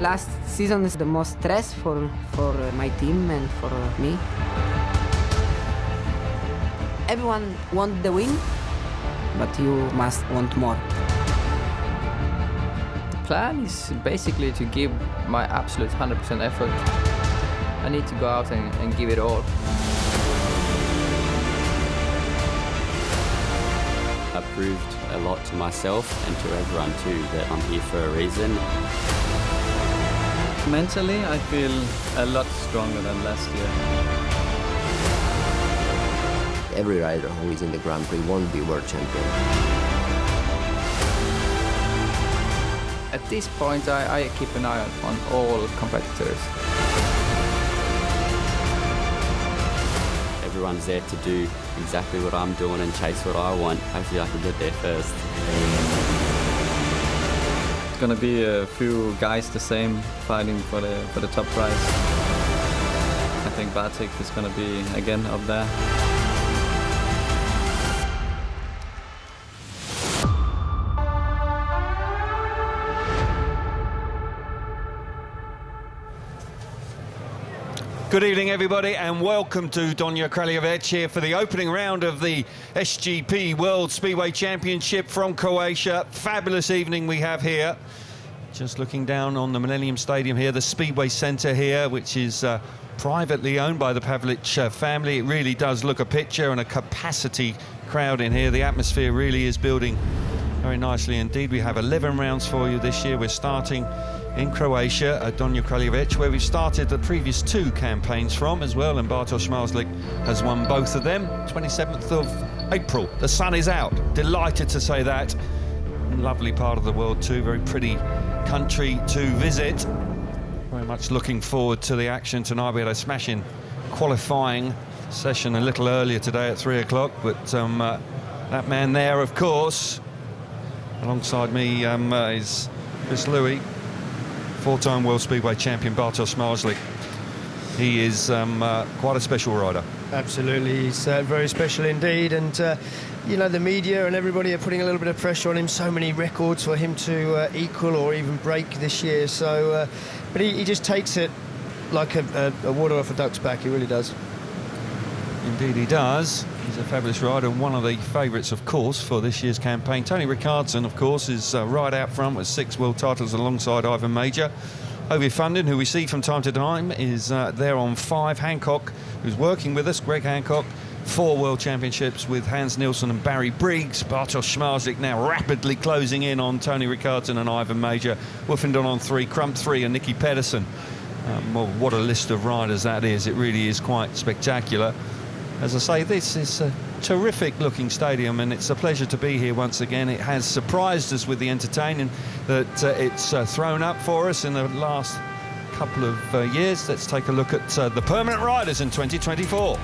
Last season is the most stress for my team and for me. Everyone wants the win, but you must want more. The plan is basically to give my absolute 100% effort. I need to go out and give it all. I proved a lot to myself and to everyone too that I'm here for a reason. Mentally, I feel a lot stronger than last year. Every rider who is in the Grand Prix won't be world champion. At this point, I keep an eye on all competitors. Everyone's there to do exactly what I'm doing and chase what I want. Hopefully I can get there first. It's gonna be a few guys the same fighting for the top prize. I think Bartek is gonna be again up there. Good evening, everybody, and welcome to Donji Kraljevec here for the opening round of the SGP World Speedway Championship from Croatia. Fabulous evening we have here. Just looking down on the Millennium Stadium here, the Speedway Centre here, which is privately owned by the Pavlic family. It really does look a picture, and a capacity crowd in here. The atmosphere really is building very nicely indeed. We have 11 rounds for you this year. We're starting in Croatia at Donji Kraljevec, where we've started the previous two campaigns from as well, and Bartosz Zmarzlik has won both of them. 27th of April, the sun is out. Delighted to say that. Lovely part of the world too, very pretty country to visit. Very much looking forward to the action tonight. We had a smashing qualifying session a little earlier today at 3 o'clock, but that man there, of course, alongside me is Chris Louis, four-time World Speedway champion Bartosz Zmarzlik. He is quite a special rider. Absolutely, he's very special indeed, and you know, the media and everybody are putting a little bit of pressure on him. So many records for him to equal or even break this year. So, but he just takes it like a water off a duck's back. He really does. Indeed he does. He's a fabulous rider, and one of the favourites, of course, for this year's campaign. Tony Ricardson, of course, is right out front with 6 world titles alongside Ivan Major. Ovi Fundin, who we see from time to time, is there on 5. Hancock, who's working with us, Greg Hancock, 4 world championships with Hans Nielsen and Barry Briggs. Bartosz Zmarzlik now rapidly closing in on Tony Ricardson and Ivan Major. Woofendon on 3, Crump 3, and Nicky Pedersen. Well, what a list of riders that is. It really is quite spectacular. As I say, this is a terrific-looking stadium, and it's a pleasure to be here once again. It has surprised us with the entertaining that it's thrown up for us in the last couple of years. Let's take a look at the permanent riders in 2024.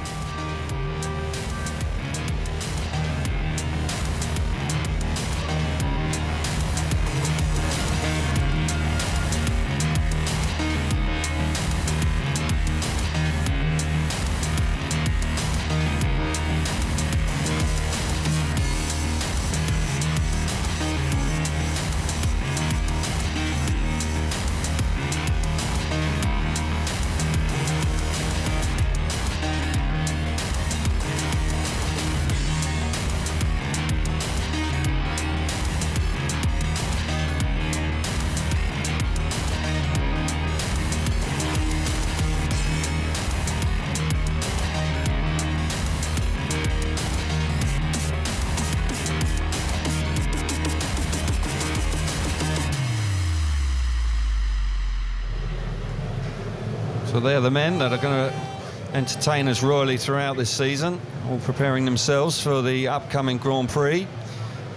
So they're the men that are going to entertain us royally throughout this season, all preparing themselves for the upcoming Grand Prix.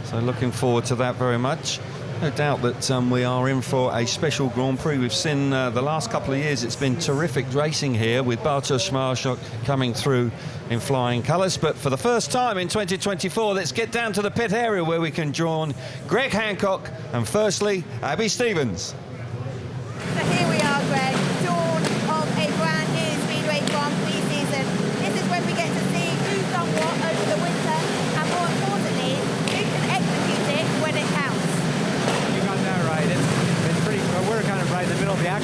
So looking forward to that very much. No doubt that we are in for a special Grand Prix. We've seen the last couple of years, it's been terrific racing here with Bartosz Zmarzlik coming through in flying colours. But for the first time in 2024, let's get down to the pit area where we can join Greg Hancock and firstly, Abby Stevens. So here we are, Greg, dawn of a brand new Speedway Grand Prix season. This is when we get to see who's done what over the winter, and more importantly, who can execute it when it counts. You got that right. It's pretty. We're kind of right in the middle of the action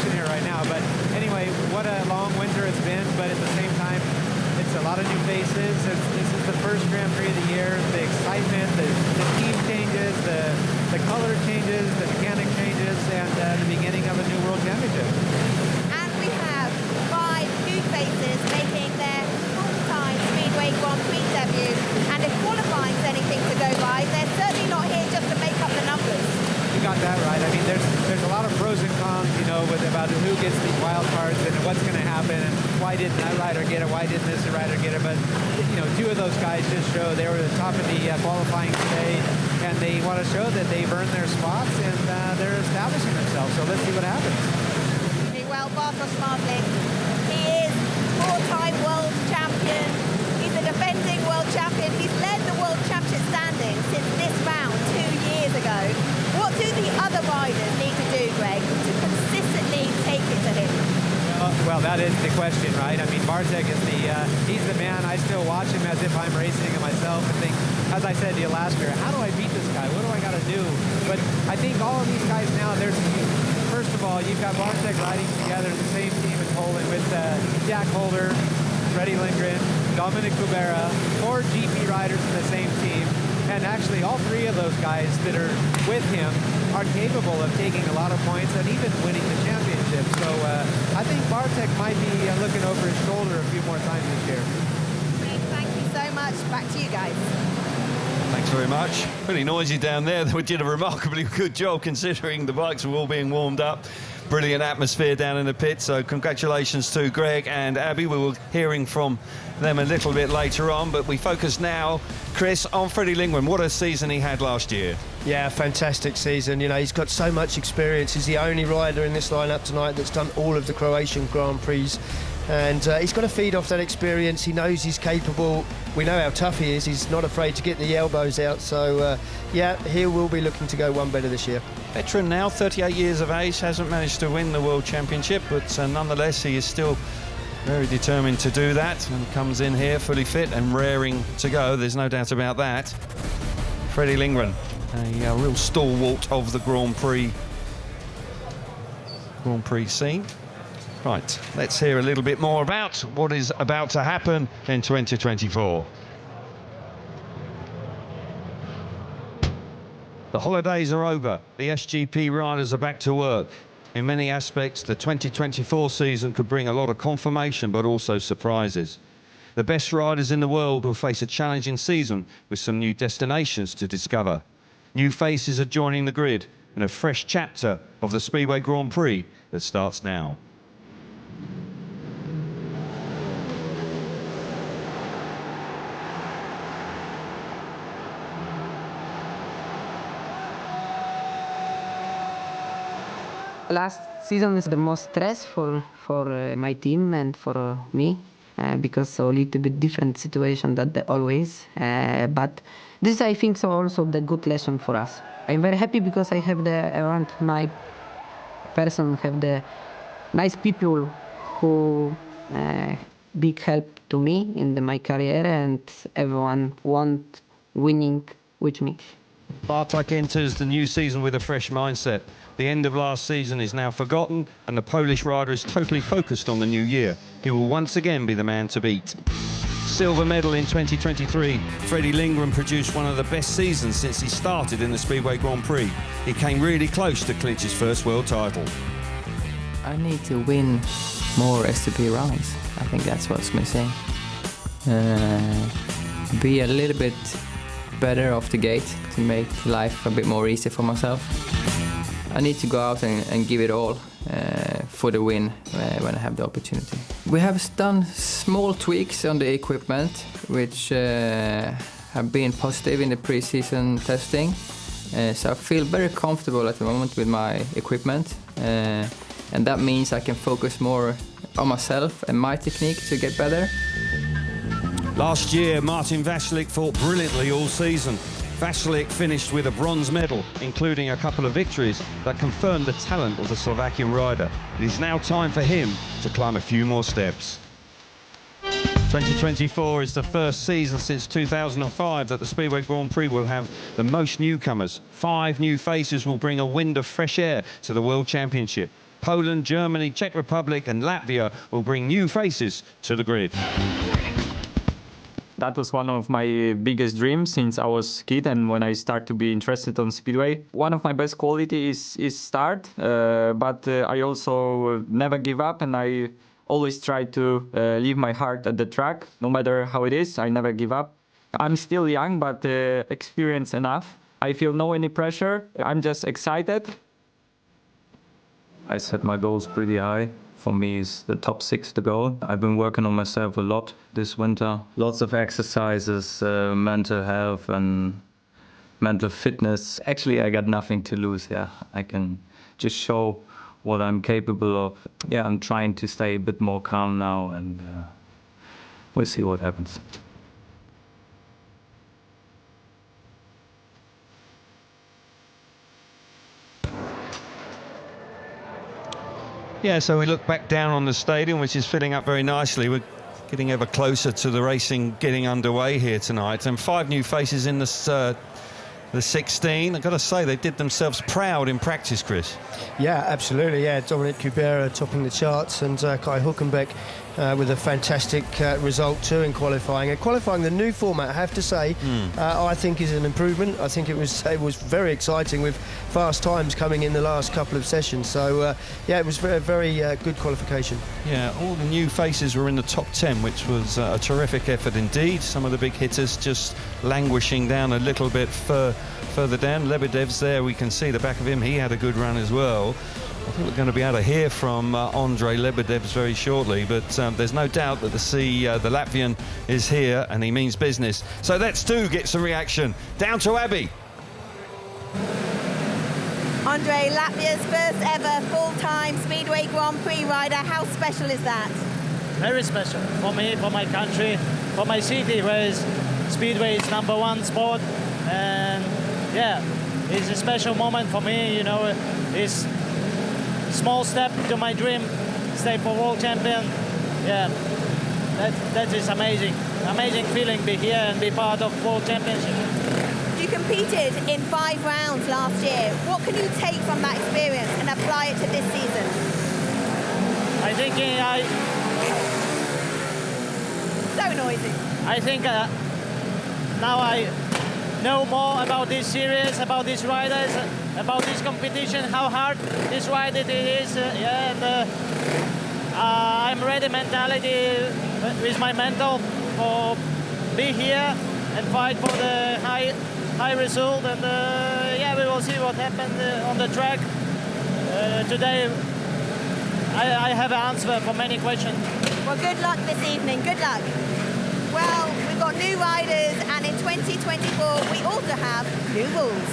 pros and cons, you know, with about who gets these wild cards and what's going to happen and why didn't that rider get it, why didn't this rider get it. But, you know, two of those guys just show they were at the top of the qualifying today, and they want to show that they've earned their spots and they're establishing themselves. So let's see what happens. Well, Bartosz Zmarzlik, he is four-time world champion. He's a defending world champion. He's led the world championship standing since this round 2 years ago. What do the other riders need to do, Greg, to consistently take it to him? Well, that is the question, right? I mean, Bartek is he's the man. I still watch him as if I'm racing him myself and think, as I said to you last year, how do I beat this guy? What do I got to do? But I think all of these guys now, first of all, you've got Bartek riding together in the same team in Poland with Jack Holder, Freddie Lindgren, Dominic Kubera, 4 GP riders in the same team. And actually, all 3 of those guys that are with him are capable of taking a lot of points and even winning the championship. So I think Bartek might be looking over his shoulder a few more times this year. Thank you so much. Back to you guys. Thanks very much. Pretty noisy down there. They did a remarkably good job considering the bikes were all being warmed up. Brilliant atmosphere down in the pit. So congratulations to Greg and Abby. We were hearing from them a little bit later on, but we focus now, Chris, on Freddie Lindgren. What a season he had last year. Yeah, fantastic season. You know, he's got so much experience. He's the only rider in this lineup tonight that's done all of the Croatian Grand Prix. And he's got to feed off that experience. He knows he's capable. We know how tough he is. He's not afraid to get the elbows out. So, yeah, he will be looking to go one better this year. Veteran now, 38 years of age, hasn't managed to win the World Championship, but nonetheless, he is still very determined to do that and comes in here fully fit and raring to go. There's no doubt about that. Freddie Lindgren, a real stalwart of the Grand Prix scene. Right, let's hear a little bit more about what is about to happen in 2024. The holidays are over. The SGP riders are back to work. In many aspects, the 2024 season could bring a lot of confirmation, but also surprises. The best riders in the world will face a challenging season with some new destinations to discover. New faces are joining the grid and a fresh chapter of the Speedway Grand Prix that starts now. Last season is the most stressful for my team and for me because a little bit different situation than always. But this, I think, so also the good lesson for us. I'm very happy because I have around my person have the nice people who big help to me in my career, and everyone want winning with me. Bartek enters the new season with a fresh mindset. The end of last season is now forgotten, and the Polish rider is totally focused on the new year. He will once again be the man to beat. Silver medal in 2023. Freddie Lindgren produced one of the best seasons since he started in the Speedway Grand Prix. He came really close to clinch his first world title. I need to win more SGP rounds. I think that's what's missing. Be a little bit better off the gate to make life a bit more easy for myself. I need to go out and give it all for the win when I have the opportunity. We have done small tweaks on the equipment, which have been positive in the pre-season testing. So I feel very comfortable at the moment with my equipment. And that means I can focus more on myself and my technique to get better. Last year, Martin Vaslik fought brilliantly all season. Vaslik finished with a bronze medal, including a couple of victories that confirmed the talent of the Slovakian rider. It is now time for him to climb a few more steps. 2024 is the first season since 2005 that the Speedway Grand Prix will have the most newcomers. 5 new faces will bring a wind of fresh air to the World Championship. Poland, Germany, Czech Republic and Latvia will bring new faces to the grid. That was one of my biggest dreams since I was a kid and when I started to be interested on Speedway. One of my best qualities is start, but I also never give up and I always try to leave my heart at the track. No matter how it is, I never give up. I'm still young, but experienced enough. I feel no any pressure. I'm just excited. I set my goals pretty high. For me, it's the top 6 the goal. I've been working on myself a lot this winter. Lots of exercises, mental health and mental fitness. Actually, I got nothing to lose. Yeah, I can just show what I'm capable of. Yeah, I'm trying to stay a bit more calm now, and we'll see what happens. Yeah, so we look back down on the stadium, which is filling up very nicely. We're getting ever closer to the racing getting underway here tonight. And 5 new faces in the 16. I've got to say, they did themselves proud in practice, Chris. Yeah, absolutely. Yeah, Dominic Kubera topping the charts, and Kai Hülkenberg with a fantastic result too in qualifying. And qualifying, the new format, I have to say, I think is an improvement. I think it was very exciting with fast times coming in the last couple of sessions. So yeah, it was very good qualification. Yeah, all the new faces were in the top 10, which was a terrific effort indeed. Some of the big hitters just languishing down a little bit further down. Lebedev's there, we can see the back of him. He had a good run as well. I think we're going to be able to hear from Andrei Lebedev's very shortly, but there's no doubt that the Latvian is here and he means business. So let's get some reaction. Down to Abby. Andrei, Latvia's first ever full-time Speedway Grand Prix rider. How special is that? Very special for me, for my country, for my city, where Speedway is #1 sport. And yeah, it's a special moment for me, you know. It's small step to my dream, stay for world champion. Yeah, that is amazing feeling, be here and be part of world championship. You competed in 5 rounds last year. What can you take from that experience and apply it to this season? I think so noisy. I think now I know more about this series, about these riders, about this competition, how hard this ride it is. Yeah, and I'm ready mentality with my mental for be here and fight for the high result. And yeah, we will see what happens on the track. Today I have an answer for many questions. Well, good luck this evening. Good luck. Well, we've got new riders, and in 2024 we also have new rules.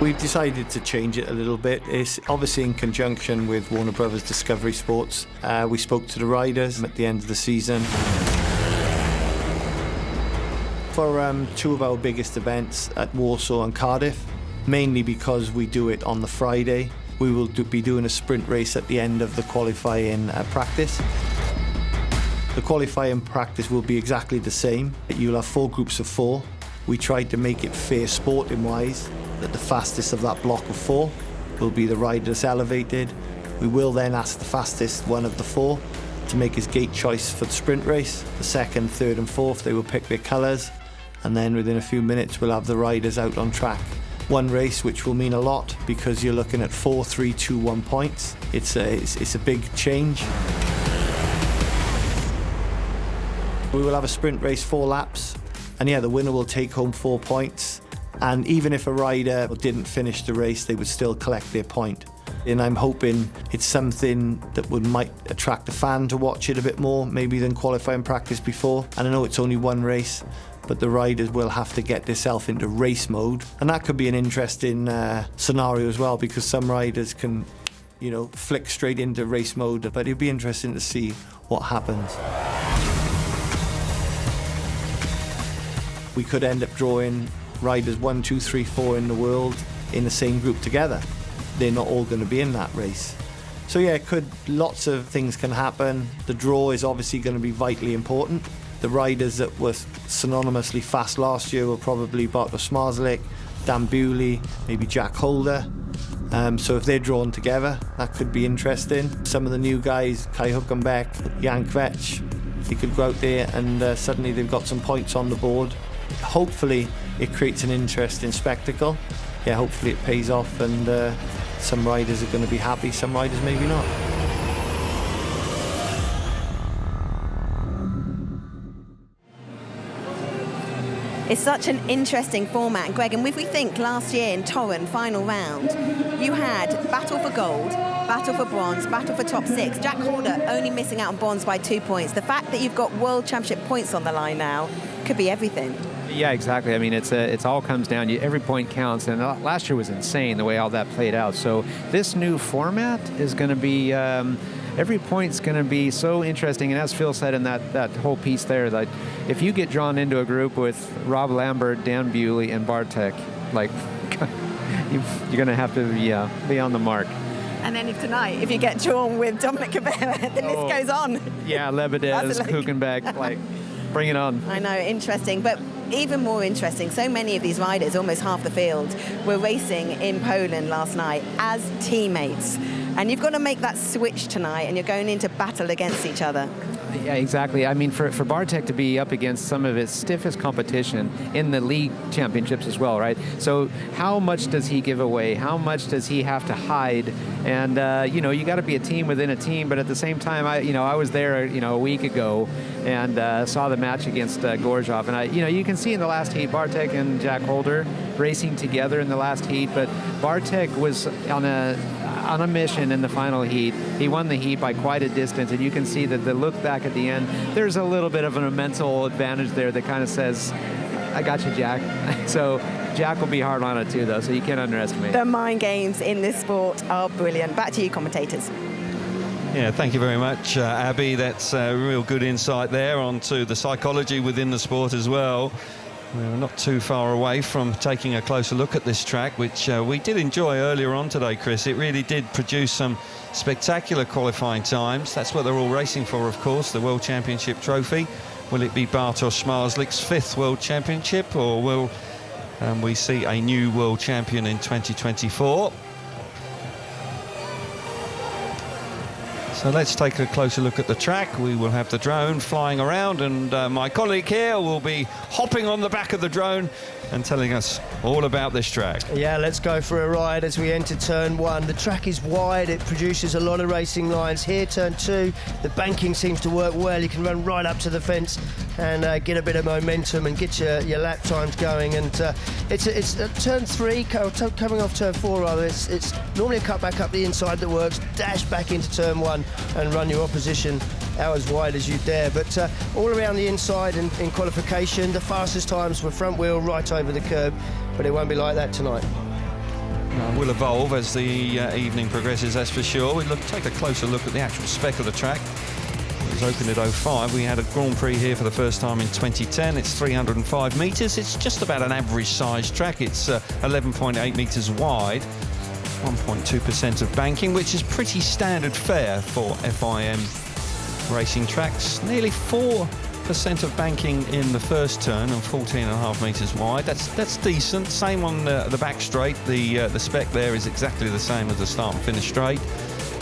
We've decided to change it a little bit. It's obviously in conjunction with Warner Brothers Discovery Sports. We spoke to the riders at the end of the season. For 2 of our biggest events at Warsaw and Cardiff, mainly because we do it on the Friday, we will be doing a sprint race at the end of the qualifying practice. The qualifying practice will be exactly the same. You'll have 4 groups of 4. We tried to make it fair sporting-wise, that the fastest of that block of 4 will be the rider that's elevated. We will then ask the fastest one of the 4 to make his gate choice for the sprint race. The 2nd, 3rd and 4th, they will pick their colours, and then within a few minutes we'll have the riders out on track. One race which will mean a lot because you're looking at 4, 3, 2, 1 points. It's a big change. We will have a sprint race 4 laps, and yeah, the winner will take home 4 points. And even if a rider didn't finish the race, they would still collect their point. And I'm hoping it's something that might attract a fan to watch it a bit more, maybe than qualifying practice before. And I know it's only 1 race, but the riders will have to get themselves into race mode. And that could be an interesting scenario as well, because some riders can, you know, flick straight into race mode, but it'll be interesting to see what happens. We could end up drawing riders 1, 2, 3, 4 in the world in the same group together. They're not all going to be in that race. So yeah, lots of things can happen. The draw is obviously going to be vitally important. The riders that were synonymously fast last year were probably Bartosz Zmarzlik, Dan Bewley, maybe Jack Holder. So if they're drawn together, that could be interesting. Some of the new guys, Kai Hülkenberg, Jan Kvech, they could go out there and suddenly they've got some points on the board. Hopefully it creates an interesting spectacle. Yeah, hopefully it pays off, and some riders are going to be happy, some riders maybe not. It's such an interesting format, Greg, and if we think last year in Torren, final round, you had battle for gold, battle for bronze, battle for top 6. Jack Halder only missing out on bronze by 2 points. The fact that you've got World Championship points on the line now could be everything. Yeah, exactly. I mean, it's all comes down. Every point counts, and last year was insane the way all that played out. So this new format is going to be every point's going to be so interesting. And as Phil said in that whole piece there, that if you get drawn into a group with Rob Lambert, Dan Bewley, and Bartek, like you're going to have to be on the mark. And then if you get drawn with Dominic Cabrera, the list goes on. Yeah, Lebedev, Kuchenbeck, like bring it on. I know, interesting, but even more interesting, so many of these riders, almost half the field, were racing in Poland last night as teammates. And you've got to make that switch tonight, and you're going into battle against each other. Yeah, exactly. I mean, for Bartek to be up against some of his stiffest competition in the league championships as well, right? So how much does he give away? How much does he have to hide? And, you got to be a team within a team, but at the same time, I was there, a week ago and saw the match against Gorzhov. And, you can see in the last heat, Bartek and Jack Halder racing together in the last heat, but Bartek was on a mission in the final heat. He won the heat by quite a distance, and you can see that the look back at the end, there's a little bit of a mental advantage there that kind of says, I got you, Jack. So Jack will be hard on it too, though, so you can't underestimate. The mind games in this sport are brilliant. Back to you, commentators. Yeah, thank you very much, Abby. That's real good insight there onto the psychology within the sport as well. We're not too far away from taking a closer look at this track, which we did enjoy earlier on today, Chris. It really did produce some spectacular qualifying times. That's what they're all racing for, of course, the World Championship trophy. Will it be Bartosz Zmarzlik's 5th World Championship, or will we see a new world champion in 2024? So let's take a closer look at the track. We will have the drone flying around, and my colleague here will be hopping on the back of the drone and telling us all about this track. Yeah, let's go for a ride as we enter turn 1. The track is wide, it produces a lot of racing lines. Here, turn 2, the banking seems to work well. You can run right up to the fence and get a bit of momentum and get your lap times going. And it's turn 3, coming off turn 4 rather, it's normally a cut back up the inside that works, dash back into turn 1 and run your opposition out as wide as you dare. But all around the inside in qualification, the fastest times were front wheel right over the curb, but it won't be like that tonight. Will evolve as the evening progresses, that's for sure. We'll take a closer look at the actual spec of the track. It was opened at 05. We had a Grand Prix here for the first time in 2010. It's 305 metres. It's just about an average sized track. It's 11.8 metres wide, 1.2% of banking, which is pretty standard fare for FIM racing tracks. Nearly 4% of banking in the first turn and 14.5 metres wide. That's decent. Same on the back straight. The spec there is exactly the same as the start and finish straight.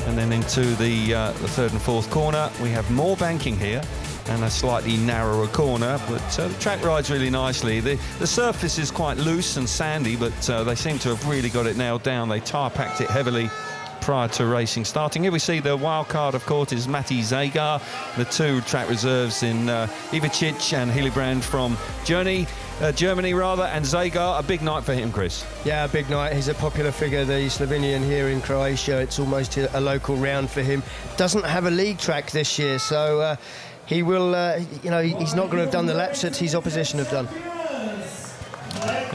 And then into the third and fourth corner, we have more banking here and a slightly narrower corner, but the track rides really nicely. The surface is quite loose and sandy, but they seem to have really got it nailed down. They tyre packed it heavily prior to racing starting. Here we see the wild card, of course, is Mati Zagar. The 2 track reserves in Ivicic and Hillebrand from Germany, and Zagar. A big night for him, Chris. Yeah, a big night. He's a popular figure, the Slovenian here in Croatia. It's almost a local round for him. Doesn't have a league track this year, so he will, he's not going to have done the laps that his opposition have done.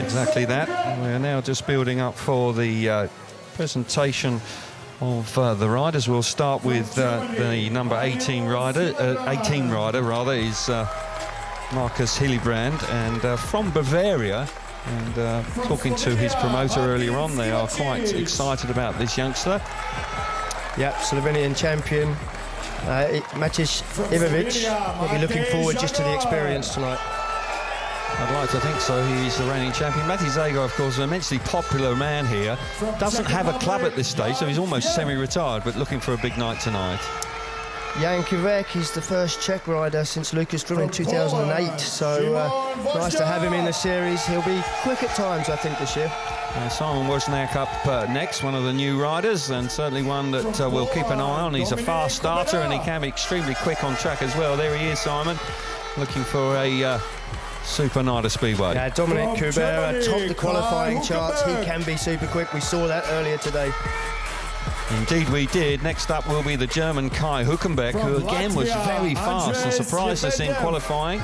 Exactly that. We're now just building up for the presentation of the riders. We'll start with the number 18 rider is Marcus Hillebrand, and from Bavaria. And talking to his promoter earlier on, they are quite excited about this youngster. Yep, Slovenian champion Matic Ivovic will be looking forward just to the experience tonight. I'd like to think so. He's the reigning champion. Mati Zagar, of course, an immensely popular man here. Doesn't have a club at this stage, so he's almost semi-retired, but looking for a big night tonight. Jan Kivek is the first Czech rider since Lucas Drum in 2008, so nice to have him in the series. He'll be quick at times, I think, this year. Simon Wozniak up next, one of the new riders, and certainly one that we'll keep an eye on. He's a fast starter, and he can be extremely quick on track as well. There he is, Simon, looking for a Super night of Speedway. Yeah, Dominic Kubera topped the qualifying charts. He can be super quick. We saw that earlier today. Indeed we did. Next up will be the German Kai Hülkenberg, who again was very fast and surprised us in qualifying.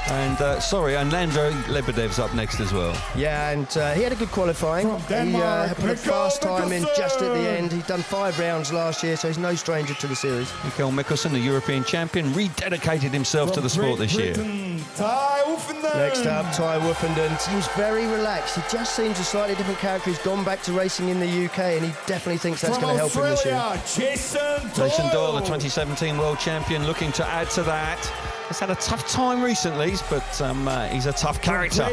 And Landro Lebedev's up next as well. Yeah, and he had a good qualifying. He put a fast time in just at the end. He'd done 5 rounds last year, so he's no stranger to the series. Mikael Mikkelsen, the European champion, rededicated himself to the sport this year. Next up, Ty Woofenden. Seems very relaxed. He just seems a slightly different character. He's gone back to racing in the UK, and he definitely thinks that's going to help him this year. Jason Doyle, the 2017 world champion, looking to add to that. He's had a tough time recently, but he's a tough character.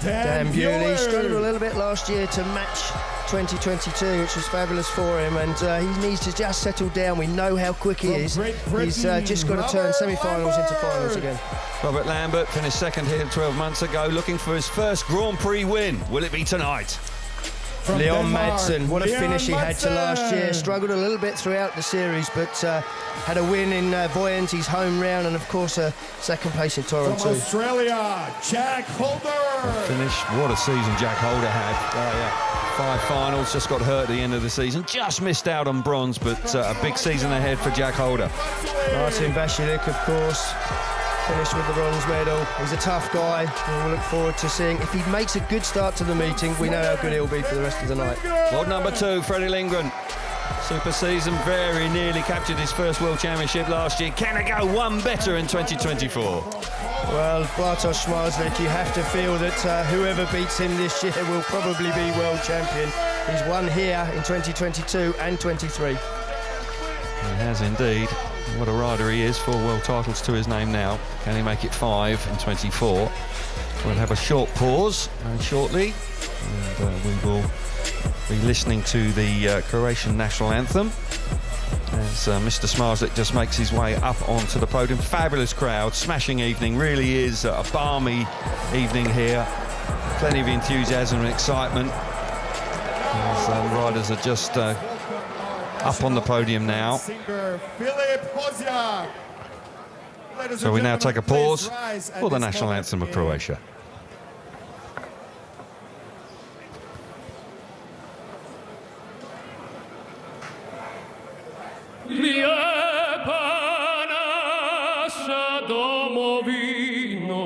Dan Bewley struggled a little bit last year to match 2022, which was fabulous for him, and he needs to just settle down. We know how quick he is. He's just got to turn semi-finals into finals again. Robert Lambert finished second here 12 months ago, looking for his first Grand Prix win. Will it be tonight? Leon Madsen, what a finish he had to last year. Struggled a little bit throughout the series, but had a win in Voyanti's home round, and of course a second place in Toronto. From Australia, Jack Holder. Finish, what a season Jack Holder had. Oh, yeah. 5 finals, just got hurt at the end of the season. Just missed out on bronze, but a big season ahead for Jack Holder. Martin Vasilik, of course, finished with the bronze medal. He's a tough guy, and we'll look forward to seeing if he makes a good start to the meeting. We know how good he'll be for the rest of the night. World number 2, Freddie Lindgren. Super season, very nearly captured his first World Championship last year. Can it go one better in 2024? Well, Bartosz Zmarzlik, you have to feel that whoever beats him this year will probably be world champion. He's won here in 2022 and 23. He has indeed. What a rider he is, 4 world titles to his name now. Can he make it 5 in 24? We'll have a short pause very shortly, and we will be listening to the Croatian national anthem as Mr. Zmarzlik just makes his way up onto the podium. Fabulous crowd, smashing evening, really is a balmy evening here. Plenty of enthusiasm and excitement as riders are just up on the podium now. So we now take a pause for the national anthem of Croatia. Lijepa naša domovino,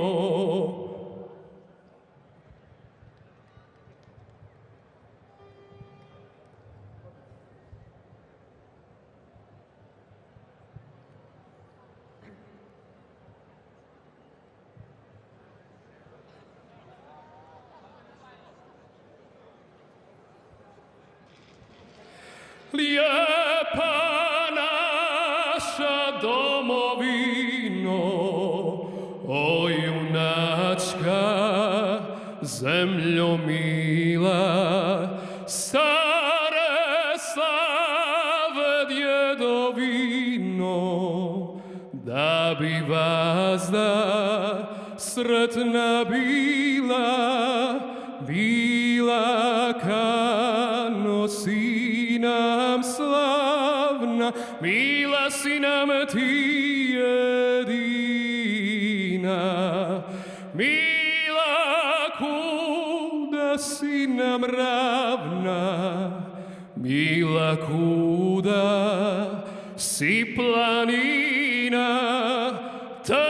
lijepa naša domovino, o junačka zemljo mila, stare slave djedovino, da bi vazda sretna bila, bila ka nosi nam slavna, mila si nam ti jedina, mila kuda si nam ravna, mila kuda si planina, te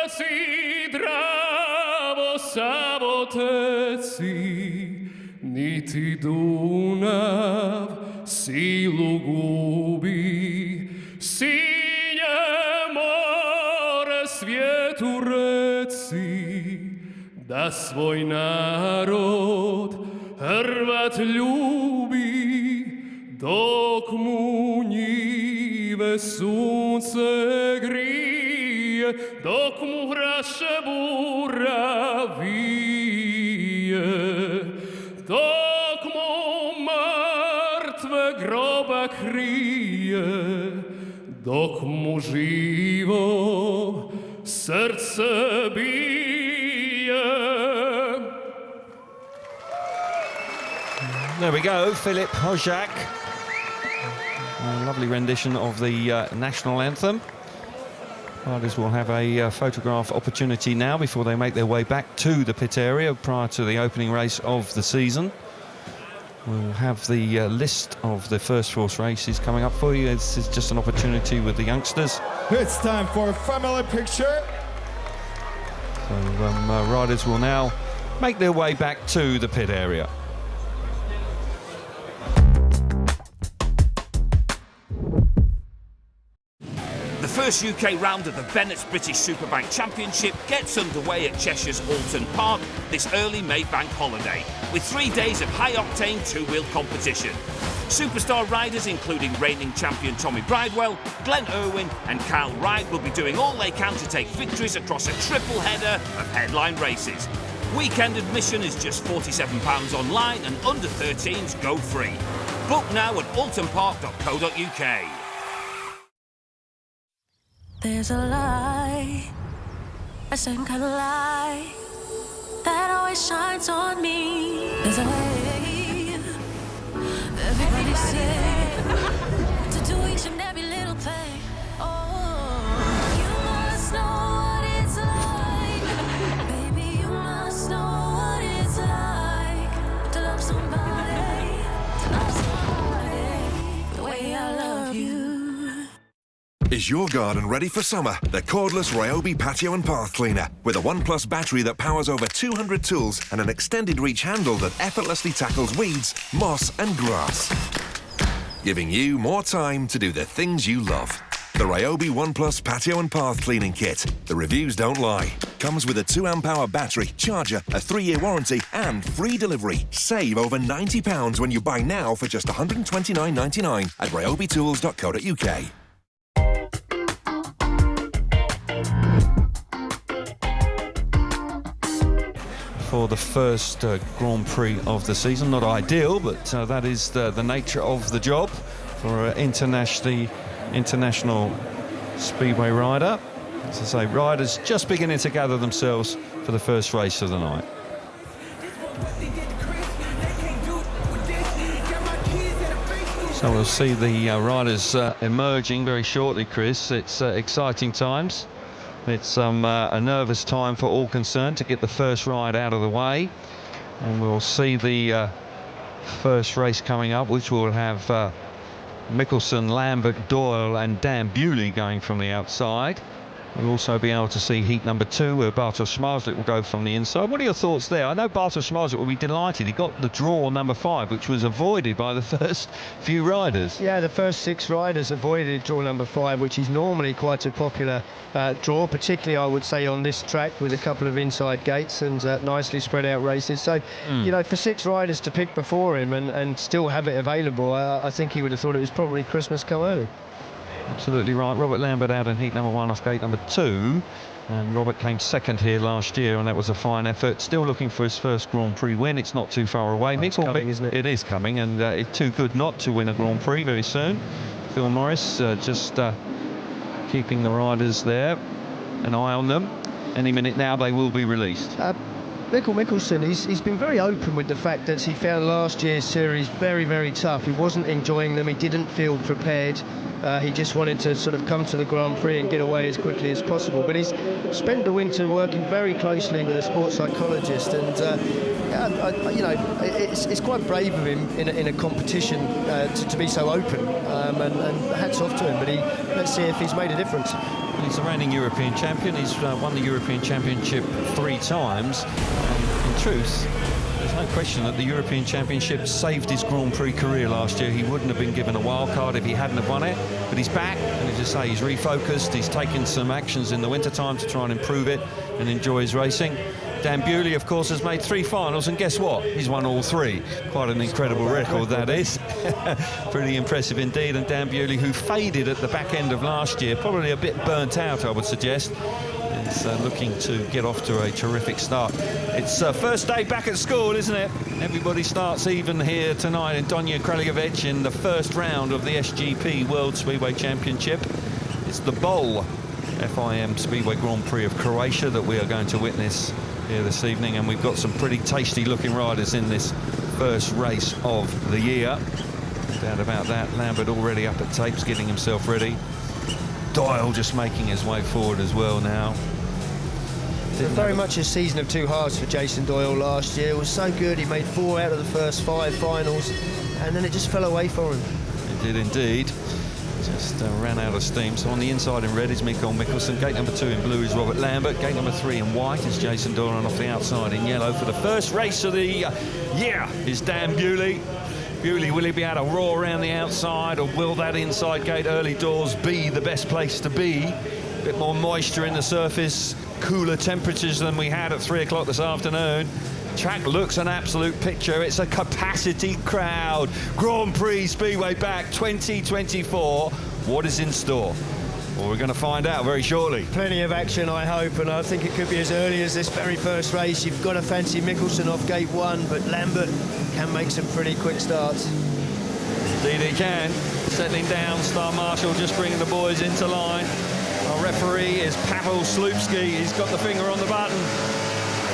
si dravo savoteci, niti Dunav silu gubi, sinje more svijetu reci, da svoj narod Hrvat ljubi, dok mu njive sunce grije, dok mu hraše bura vije, dok mu mrtve groba krije, dok mu živo srce bije. There we go, Filip Hojak. A lovely rendition of the national anthem. Riders will have a photograph opportunity now before they make their way back to the pit area prior to the opening race of the season. We'll have the list of the first force races coming up for you. This is just an opportunity with the youngsters. It's time for a family picture. So riders will now make their way back to the pit area. The first UK round of the Bennett's British Superbike Championship gets underway at Cheshire's Alton Park this early May bank holiday, with 3 days of high-octane two-wheel competition. Superstar riders including reigning champion Tommy Bridewell, Glenn Irwin and Kyle Wright will be doing all they can to take victories across a triple header of headline races. Weekend admission is just £47 online and under 13s go free. Book now at altonpark.co.uk. There's a lie, a certain kind of light that always shines on me. There's a way, everybody said, to do each and every little thing. Oh, you must know what it's like. Baby, you must know what it's like to love somebody, the way I love you. Is your garden ready for summer? The cordless Ryobi Patio and Path Cleaner with a 1+ battery that powers over 200 tools and an extended reach handle that effortlessly tackles weeds, moss and grass. Giving you more time to do the things you love. The Ryobi 1+ Patio and Path Cleaning Kit. The reviews don't lie. Comes with a 2 amp-hour battery, charger, a 3-year warranty and free delivery. Save over £90 when you buy now for just £129.99 at ryobitools.co.uk. For the first Grand Prix of the season. Not ideal, but that is the nature of the job for an international speedway rider. As I say, riders just beginning to gather themselves for the first race of the night. So we'll see the riders emerging very shortly, Chris. It's exciting times. It's a nervous time for all concerned to get the first ride out of the way, and we'll see the first race coming up, which will have Mikkelsen, Lambert, Doyle and Dan Bewley going from the outside. We'll also be able to see heat number 2 where Bartosz Zmarzlik will go from the inside. What are your thoughts there? I know Bartosz Zmarzlik will be delighted. He got the draw on number 5, which was avoided by the first few riders. Yeah, the first 6 riders avoided draw number 5, which is normally quite a popular draw, particularly I would say on this track with a couple of inside gates and nicely spread out races. So, you know, for 6 riders to pick before him and still have it available, I think he would have thought it was probably Christmas come early. Absolutely right. Robert Lambert out in heat number 1 off gate number 2, and Robert came second here last year, and that was a fine effort. Still looking for his first Grand Prix win. It's not too far away. It's coming, isn't it? It is coming, and it's too good not to win a Grand Prix very soon. Phil Morris just keeping the riders there, an eye on them. Any minute now they will be released. Mikkelsen, he's been very open with the fact that he found last year's series very, very tough. He wasn't enjoying them, he didn't feel prepared. He just wanted to sort of come to the Grand Prix and get away as quickly as possible. But he's spent the winter working very closely with a sports psychologist, and you know, it's quite brave of him in a competition to be so open, and hats off to him. But let's see if he's made a difference. He's the reigning European champion. He's won the European Championship 3 times. And in truth, there's no question that the European Championship saved his Grand Prix career last year. He wouldn't have been given a wild card if he hadn't have won it. But he's back, and as I say, he's refocused. He's taken some actions in the wintertime to try and improve it and enjoy his racing. Dan Bewley, of course, has made 3 finals, and guess what? He's won all 3. Quite an incredible record, that is. Pretty impressive indeed. And Dan Bewley, who faded at the back end of last year, probably a bit burnt out, I would suggest, is looking to get off to a terrific start. It's first day back at school, isn't it? Everybody starts even here tonight in Donji, Kraljevec in the first round of the SGP World Speedway Championship. It's the Bowl FIM Speedway Grand Prix of Croatia that we are going to witness here this evening, and we've got some pretty tasty looking riders in this first race of the year. No doubt about that. Lambert already up at tapes, getting himself ready. Doyle just making his way forward as well now. Very much a season of two halves for Jason Doyle last year. It was so good, he made 4 out of the first 5 finals, and then it just fell away for him. It did indeed. Just ran out of steam. So on the inside in red is Mikael Mikkelsen. Gate number 2 in blue is Robert Lambert. Gate number 3 in white is Jason Doyle, and off the outside in yellow for the first race of the year is Dan Bewley. Bewley, will he be able to roar around the outside, or will that inside gate early doors be the best place to be? A bit more moisture in the surface, cooler temperatures than we had at 3 o'clock this afternoon. Track looks an absolute picture. It's a capacity crowd. Grand Prix Speedway back 2024. What is in store? Well, we're going to find out very shortly. Plenty of action, I hope, and I think it could be as early as this very first race. You've got to fancy Mikkelsen off gate 1, but Lambert can make some pretty quick starts. Indeed he can. Settling down, Star Marshal just bringing the boys into line. Our referee is Pavel Slupski. He's got the finger on the button.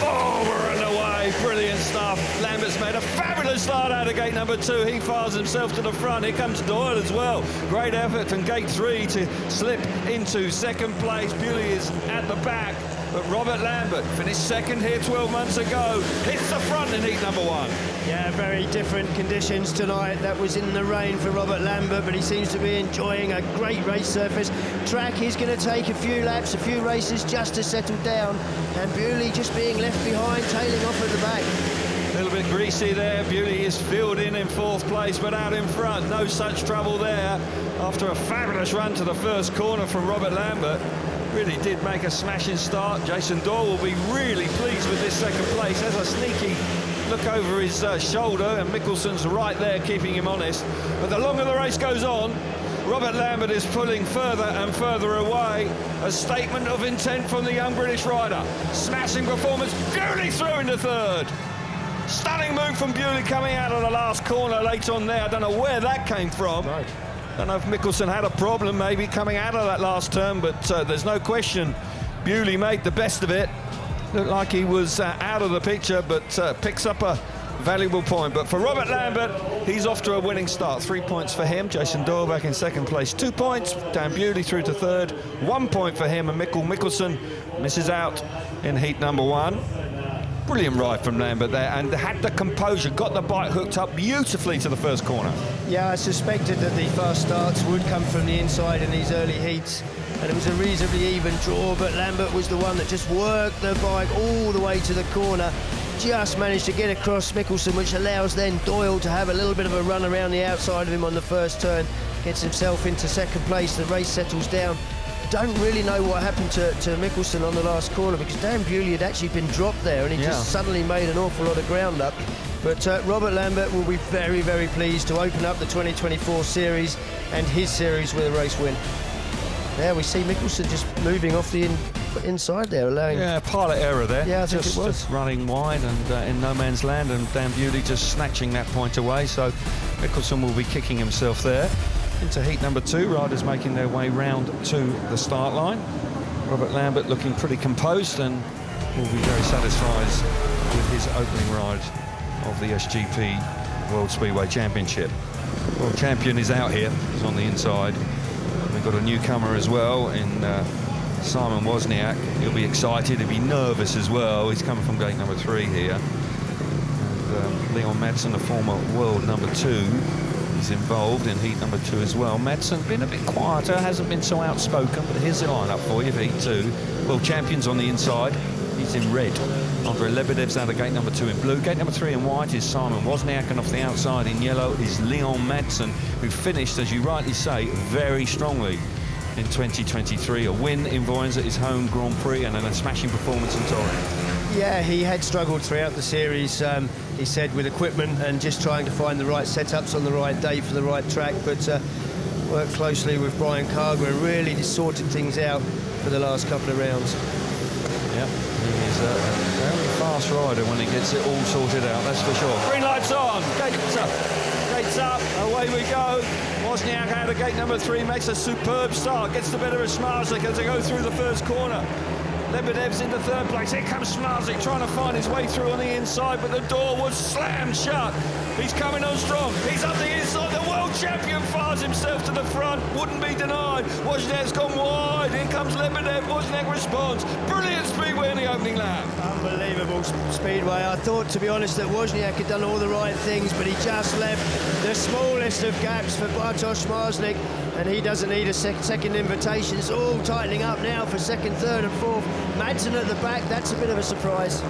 Oh, we're underway. Brilliant stuff. Lambert's made a fabulous start out of gate number 2. He files himself to the front. Here comes Doyle as well. Great effort from gate 3 to slip into second place. Bewley is at the back, but Robert Lambert finished second here 12 months ago. Hits the front in heat number 1. Yeah, very different conditions tonight. That was in the rain for Robert Lambert, but he seems to be enjoying a great race surface. Track is going to take a few laps, a few races just to settle down, and Bewley just being left behind, tailing off at the back. A little bit greasy there. Bewley is filled in 4th place, but out in front. No such trouble there. After a fabulous run to the first corner from Robert Lambert. Really did make a smashing start. Jason Doyle will be really pleased with this second place. Has a sneaky look over his shoulder, and Mikkelsen's right there keeping him honest. But the longer the race goes on, Robert Lambert is pulling further and further away. A statement of intent from the young British rider. Smashing performance. Bewley through into 3rd. Stunning move from Bewley coming out of the last corner late on there. I don't know where that came from. Right. Don't know if Mikkelsen had a problem maybe coming out of that last turn, but there's no question Bewley made the best of it. Looked like he was out of the picture, but picks up a valuable point. But for Robert Lambert, he's off to a winning start. 3 points for him. Jason Doyle back in second place. 2 points. Dan Bewley through to 3rd. 1 point for him, and Mikkelsen misses out in heat number 1. Brilliant ride from Lambert there, and had the composure, got the bike hooked up beautifully to the first corner. Yeah, I suspected that the fast starts would come from the inside in these early heats, and it was a reasonably even draw, but Lambert was the one that just worked the bike all the way to the corner, just managed to get across Mikkelsen, which allows then Doyle to have a little bit of a run around the outside of him on the first turn, gets himself into second place, the race settles down. Don't really know what happened to Mikkelsen on the last corner, because Dan Bewley had actually been dropped there, and he just suddenly made an awful lot of ground up. But Robert Lambert will be very, very pleased to open up the 2024 series and his series with a race win. There we see Mikkelsen just moving off the inside there, allowing... Yeah, pilot error there. Yeah, I think it was. Just running wide and in no man's land, and Dan Bewley just snatching that point away, so Mikkelsen will be kicking himself there. Into heat number 2, riders making their way round to the start line. Robert Lambert looking pretty composed and will be very satisfied with his opening ride of the SGP World Speedway Championship. World champion is out here, he's on the inside. We've got a newcomer as well in Simon Wozniak. He'll be excited, he'll be nervous as well. He's coming from gate number 3 here. And Leon Madsen, the former world number 2, is involved in heat number 2 as well. Madsen been a bit quieter, hasn't been so outspoken, but here's the lineup for you for heat 2. World champions on the inside, he's in red. Andre Lebedev's out of gate number 2 in blue. Gate number 3 in white is Simon Wozniak, and off the outside in yellow is Leon Madsen, who finished, as you rightly say, very strongly in 2023. A win in Voyens at his home Grand Prix, and then a smashing performance in Torrent. Yeah, he had struggled throughout the series, he said, with equipment and just trying to find the right setups on the right day for the right track, but worked closely with Brian Carger and really just sorted things out for the last couple of rounds. Yep, he's a very fast rider when he gets it all sorted out, that's for sure. Green lights on, gates up, away we go. Wozniak out of gate number 3, makes a superb start, gets the better of Zmarzlik as they go through the first corner. Lebedev's into third place. Here comes Zmarzlik trying to find his way through on the inside, but the door was slammed shut. He's coming on strong. He's up the inside. The world champion fires himself to the front. Wouldn't be denied. Wozniak's gone wide. Here comes Lebedev. Wozniak responds. Brilliant speedway in the opening lap. Unbelievable speedway. I thought, to be honest, that Wozniak had done all the right things, but he just left the smallest of gaps for Bartosz Zmarzlik, and he doesn't need a second invitation. It's all tightening up now for second, third and fourth. Madsen at the back, that's a bit of a surprise.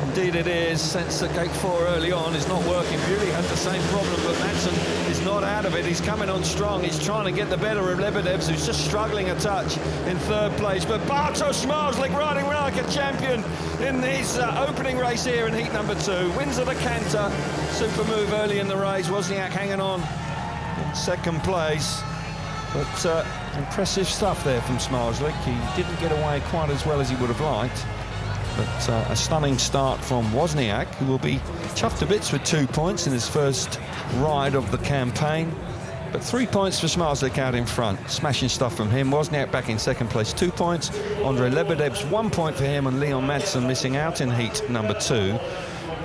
Indeed it is, since the gate 4 early on is not working. Beauty had the same problem, but Madsen is not out of it. He's coming on strong. He's trying to get the better of Lebedevs, who's just struggling a touch in third place. But Bartosz Zmarzlik riding like a champion in his opening race here in heat number 2. Wins at the canter. Super move early in the race. Wozniak hanging on in second place. But impressive stuff there from Zmarzlik. He didn't get away quite as well as he would have liked. But a stunning start from Wozniak, who will be chuffed to bits with 2 points in his first ride of the campaign. But 3 points for Zmarzlik out in front. Smashing stuff from him. Wozniak back in second place, 2 points. Andrei Lebedev's 1 point for him, and Leon Madsen missing out in heat number 2.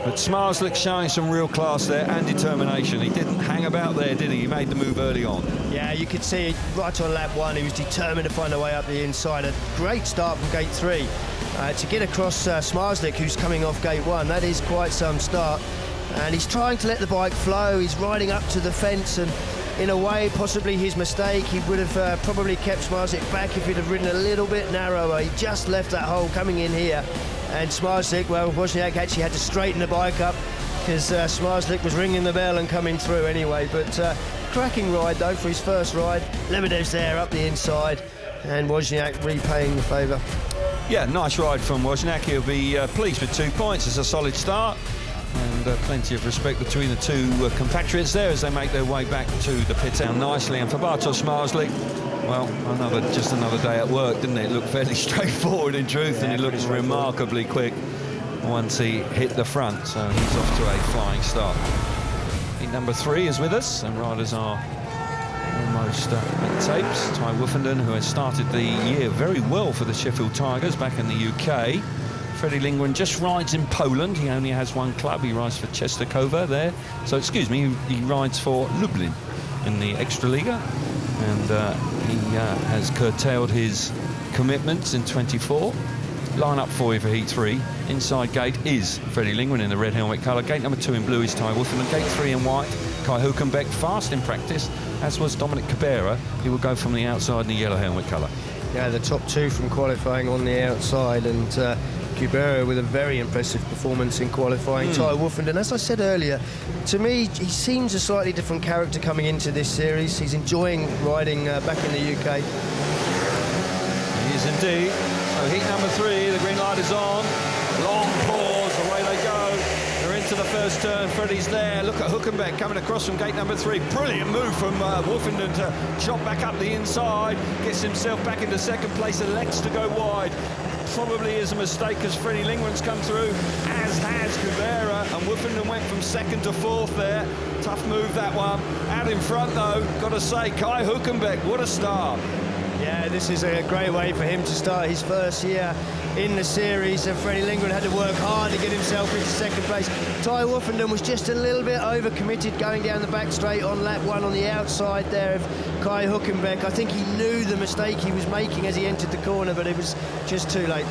But Zmarzlik showing some real class there and determination. He didn't hang about there, did he? He made the move early on. Yeah, you could see right on lap 1, he was determined to find a way up the inside. A great start from gate 3. To get across Zmarzlik, who's coming off gate 1, that is quite some start. And he's trying to let the bike flow. He's riding up to the fence, and in a way, possibly his mistake. He would have probably kept Zmarzlik back if he'd have ridden a little bit narrower. He just left that hole coming in here. And Zmarzlik, well, Wozniak actually had to straighten the bike up because Zmarzlik was ringing the bell and coming through anyway. But cracking ride, though, for his first ride. Lebedev's there up the inside, and Wozniak repaying the favour. Yeah, nice ride from Wozniak. He'll be pleased with 2 points. It's a solid start. And plenty of respect between the two compatriots there as they make their way back to the pit down nicely. And for Bartosz Zmarzlik, well, just another day at work, didn't it? It looked fairly straightforward in truth, and it looked remarkably quick once he hit the front. So he's off to a flying start. Heat number 3 is with us, and riders are almost at tapes. Ty Woofenden, who has started the year very well for the Sheffield Tigers back in the UK. Freddie Lindgren just rides in Poland. He only has one club. He rides for Częstochowa there. So, excuse me, he rides for Lublin in the Extraliga. And he has curtailed his commitments in 24. Line up for you for Heat 3. Inside gate is Freddie Lindgren in the red helmet colour. Gate number 2 in blue is Ty Woofenden. Gate 3 in white, Kai Hulkenbeck, fast in practice, as was Dominic Cabrera. He will go from the outside in the yellow helmet colour. Yeah, the top 2 from qualifying on the outside, and Cabrera with a very impressive performance in qualifying. Ty Woofenden, as I said earlier, to me, he seems a slightly different character coming into this series. He's enjoying riding back in the UK. He is indeed. So heat number 3, the green light is on. Long pause, away they go. They're into the first turn. Freddie's there. Look at Hulkenbeck coming across from gate number 3. Brilliant move from Woofenden to chop back up the inside. Gets himself back into second place, elects to go wide. Probably is a mistake as Freddie Lindgren's come through, as has Cabrera, and Woofenden went from second to fourth there. Tough move, that one. Out in front, though, got to say, Kai Hulkenbeck, what a start. Yeah, this is a great way for him to start his first year in the series, and Freddie Lindgren had to work hard to get himself into second place. Ty Woofenden was just a little bit overcommitted going down the back straight on lap 1 on the outside there of Kai Hulkenbeck. I think he knew the mistake he was making as he entered the corner, but it was just too late.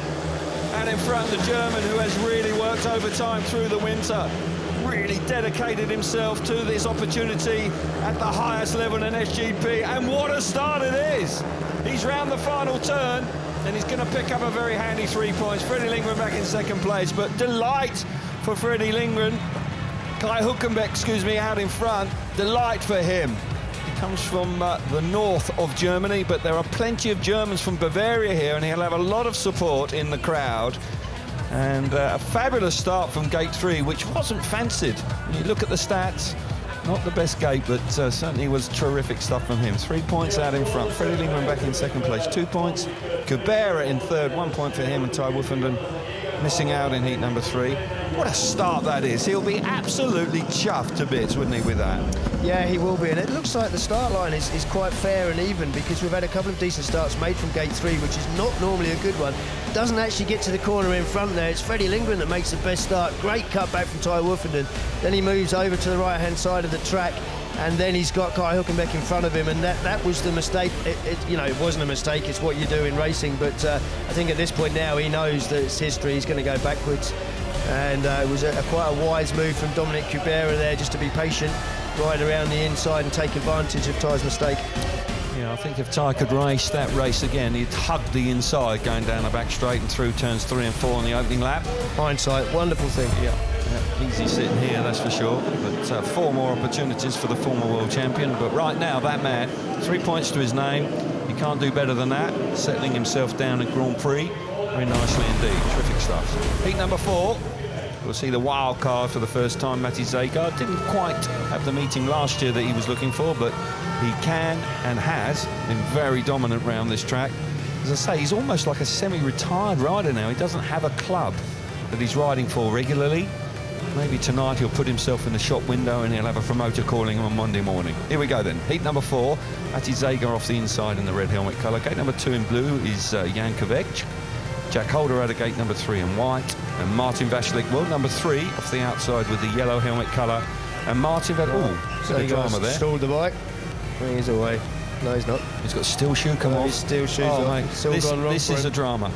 And in front, the German, who has really worked overtime through the winter, really dedicated himself to this opportunity at the highest level in SGP, and what a start it is. He's round the final turn, and he's going to pick up a very handy 3 points. Freddie Lindgren back in second place, but delight for Freddie Lindgren. Kai Hulkenbeck, excuse me, out in front. Delight for him. He comes from the north of Germany, but there are plenty of Germans from Bavaria here, and he'll have a lot of support in the crowd. And a fabulous start from gate 3, which wasn't fancied. When you look at the stats, not the best gate, but certainly was terrific stuff from him. 3 points out in front. Freddie Lindgren back in second place, 2 points. Cabrera in third, 1 point for him, and Ty Woofenden missing out in heat number 3. What a start that is. He'll be absolutely chuffed to bits, wouldn't he, with that? Yeah, he will be, and it looks like the start line is quite fair and even, because we've had a couple of decent starts made from gate 3, which is not normally a good one. Doesn't actually get to the corner in front there. It's Freddie Lindgren that makes the best start. Great cutback from Ty Wolfenden. Then he moves over to the right-hand side of the track, and then he's got Kai Hülkenberg in front of him, and that was the mistake. It wasn't a mistake, it's what you do in racing, but I think at this point now he knows that it's history. He's going to go backwards, and it was quite a wise move from Dominic Kubera there, just to be patient, ride around the inside and take advantage of Ty's mistake. Yeah, I think if Ty could race that race again, he'd hug the inside going down the back straight and through turns 3 and 4 on the opening lap. Hindsight, wonderful thing. Yeah, easy sitting here, that's for sure. But 4 more opportunities for the former world champion. But right now, that man, 3 points to his name. He can't do better than that. Settling himself down at Grand Prix very nicely indeed. Terrific stuff. Heat number 4. We'll see the wild card for the first time. Matti Zajgar didn't quite have the meeting last year that he was looking for, but he can and has been very dominant around this track. As I say, he's almost like a semi-retired rider now. He doesn't have a club that he's riding for regularly. Maybe tonight he'll put himself in the shop window and he'll have a promoter calling him on Monday morning. Here we go then. Heat number 4. Matti Zajgar off the inside in the red helmet colour. Gate number 2 in blue is Jan Kovac. Jack Holder out of gate number 3 in white, and Martin Vashlik, world number 3, off the outside with the yellow helmet colour. And Martin Vashlik, so bit of drama there. Stalled the bike. He's away. No, he's not. He's got steel shoe come off. His steel shoes off. Mate, this is a drama.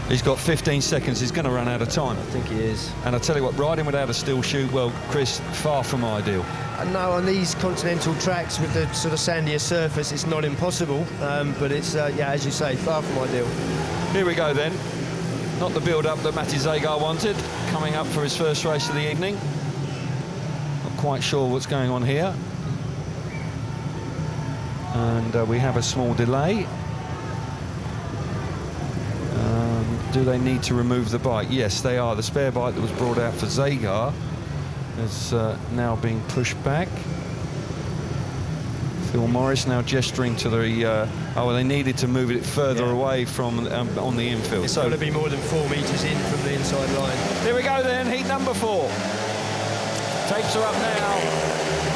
He's got 15 seconds. He's going to run out of time. I think he is. And I tell you what, riding without a steel shoe, well, Chris, far from ideal. No, on these continental tracks with the sort of sandier surface, it's not impossible, but it's, yeah, as you say, far from ideal. Here we go then. Not the build-up that Matti Zajgar wanted, coming up for his first race of the evening. Not quite sure what's going on here. And we have a small delay. Do they need to remove the bike? Yes, they are. The spare bike that was brought out for Zajgar is now being pushed back. Phil Morris now gesturing to the... they needed to move it further away from on the infield. It's got to be more than 4 metres in from the inside line. Here we go then, heat number 4. Tapes are up now.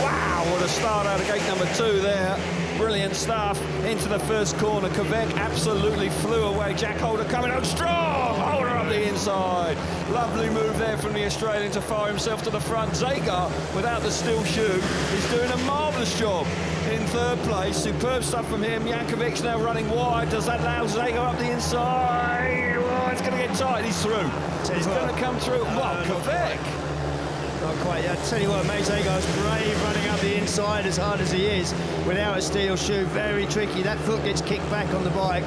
Wow, what a start out of gate number 2 there. Brilliant stuff. Into the first corner. Kovac absolutely flew away. Jack Holder coming out strong. Holder up the inside. Lovely move there from the Australian to fire himself to the front. Zajgar, without the steel shoe, is doing a marvellous job in 3rd place. Superb stuff from him. Jankovic's now running wide. Does that allow Zajgar up the inside? Oh, it's going to get tight. He's through. He's going to come through. Wow, Kovac. Not quite. I tell you what, mate, Zajgar's brave running up the inside as hard as he is without a steel shoe. Very tricky. That foot gets kicked back on the bike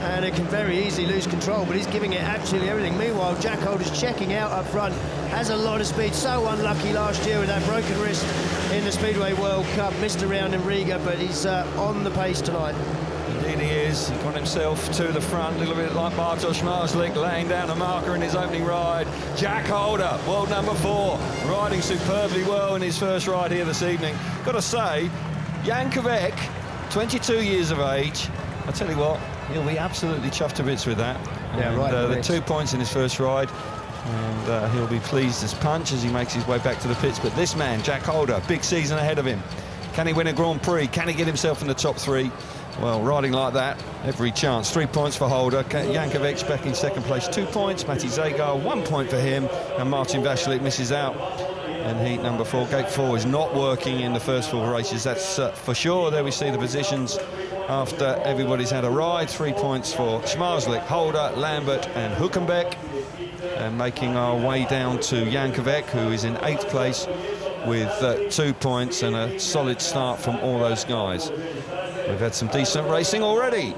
and it can very easily lose control, but he's giving it absolutely everything. Meanwhile, Jack Holder's checking out up front, has a lot of speed. So unlucky last year with that broken wrist in the Speedway World Cup. Missed a round in Riga, but he's on the pace tonight. Indeed he is. He got himself to the front, a little bit like Bartosz Zmarzlik, laying down a marker in his opening ride. Jack Holder, world number 4, riding superbly well in his first ride here this evening. Got to say, Jan Kovac, 22 years of age. I tell you what, he'll be absolutely chuffed to bits with that. Yeah, and, right. The 2 points in his first ride, and he'll be pleased as punch as he makes his way back to the pits. But this man, Jack Holder, big season ahead of him. Can he win a Grand Prix? Can he get himself in the top 3? Well, riding like that, every chance. 3 points for Holder. Jankovic's back in 2nd place, 2 points. Matti Zajgar, 1 point for him. And Martin Vashlik misses out. And heat number 4, gate 4, is not working in the first 4 races. That's for sure. There we see the positions after everybody's had a ride. 3 points for Zmarzlik, Holder, Lambert and Hülkenberg. And making our way down to Jan Kovac, who is in 8th place with 2 points and a solid start from all those guys. We've had some decent racing already.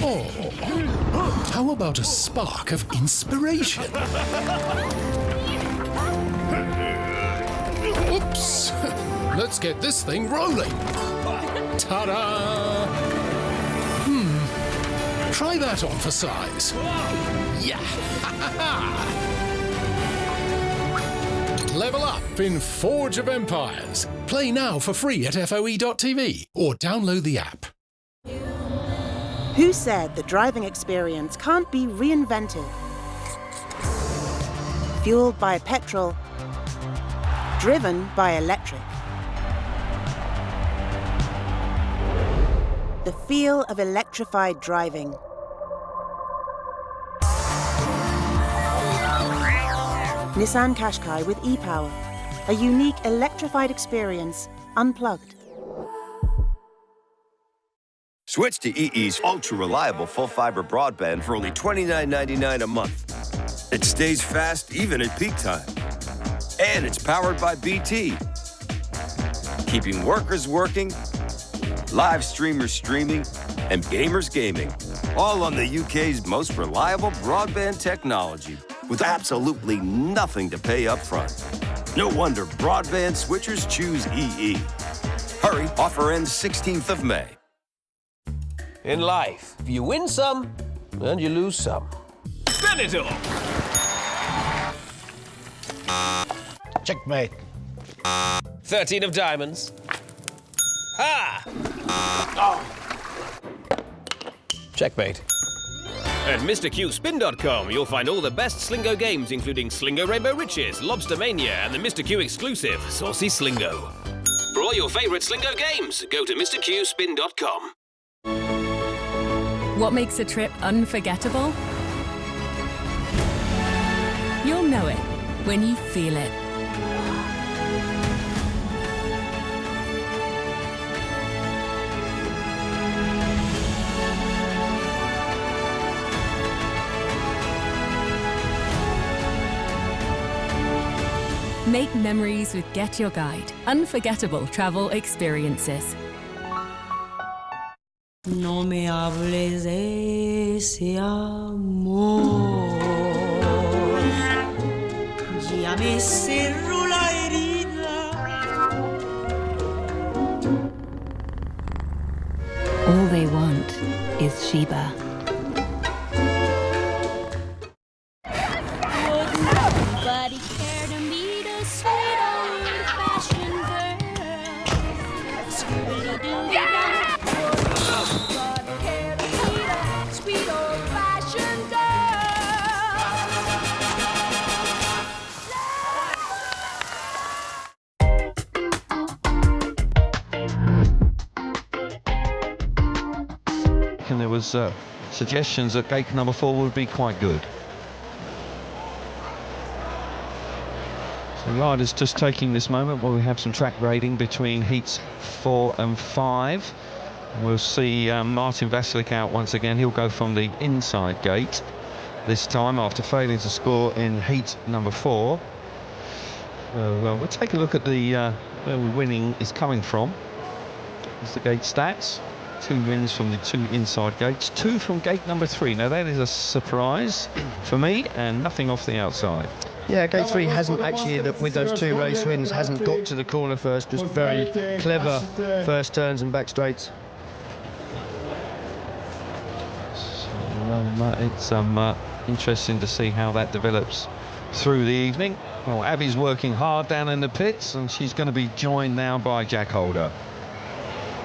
Oh, how about a spark of inspiration? Oops! Let's get this thing rolling. Ta-da! Try that on for size. Yeah! level up in Forge of Empires. Play now for free at FOE.tv or download the app. Who said the driving experience can't be reinvented? Fueled by petrol, driven by electric. The feel of electrified driving. Nissan Qashqai with e-Power, a unique electrified experience, unplugged. Switch to EE's ultra-reliable full-fiber broadband for only $29.99 a month. It stays fast even at peak time. And it's powered by BT, keeping workers working, live streamers streaming, and gamers gaming, all on the UK's most reliable broadband technology, with absolutely nothing to pay up front. No wonder broadband switchers choose EE. Hurry, offer ends 16th of May. In life, you win some, and you lose some. Spin it all! Checkmate. 13 of diamonds. Ha! Oh. Checkmate. At MrQSpin.com, you'll find all the best Slingo games, including Slingo Rainbow Riches, Lobster Mania, and the Mr. Q exclusive, Saucy Slingo. For all your favourite Slingo games, go to MrQSpin.com. What makes a trip unforgettable? You'll know it when you feel it. Make memories with Get Your Guide. Unforgettable travel experiences. No me hables de ese amor. Ya me cerró la herida. All they want is Sheba. Nobody cared to meet a sweet old-fashioned girl. Scooby-Doo-Dah. Nobody cared to meet a sweet old-fashioned girl. And there was suggestions that gate number 4 would be quite good. So riders just taking this moment while we have some track grading between heats 4 and 5. We'll see Martin Vasilic out once again. He'll go from the inside gate this time after failing to score in heat number 4. We'll take a look at the where we're winning is coming from. There's the gate stats. 2 wins from the 2 inside gates, 2 from gate number 3. Now that is a surprise for me, and nothing off the outside. Yeah, gate 3 hasn't actually, with those 2 race wins, hasn't got to the corner first. Just very clever first turns and back straights. So, it's interesting to see how that develops through the evening. Well, Abby's working hard down in the pits, and she's going to be joined now by Jack Holder.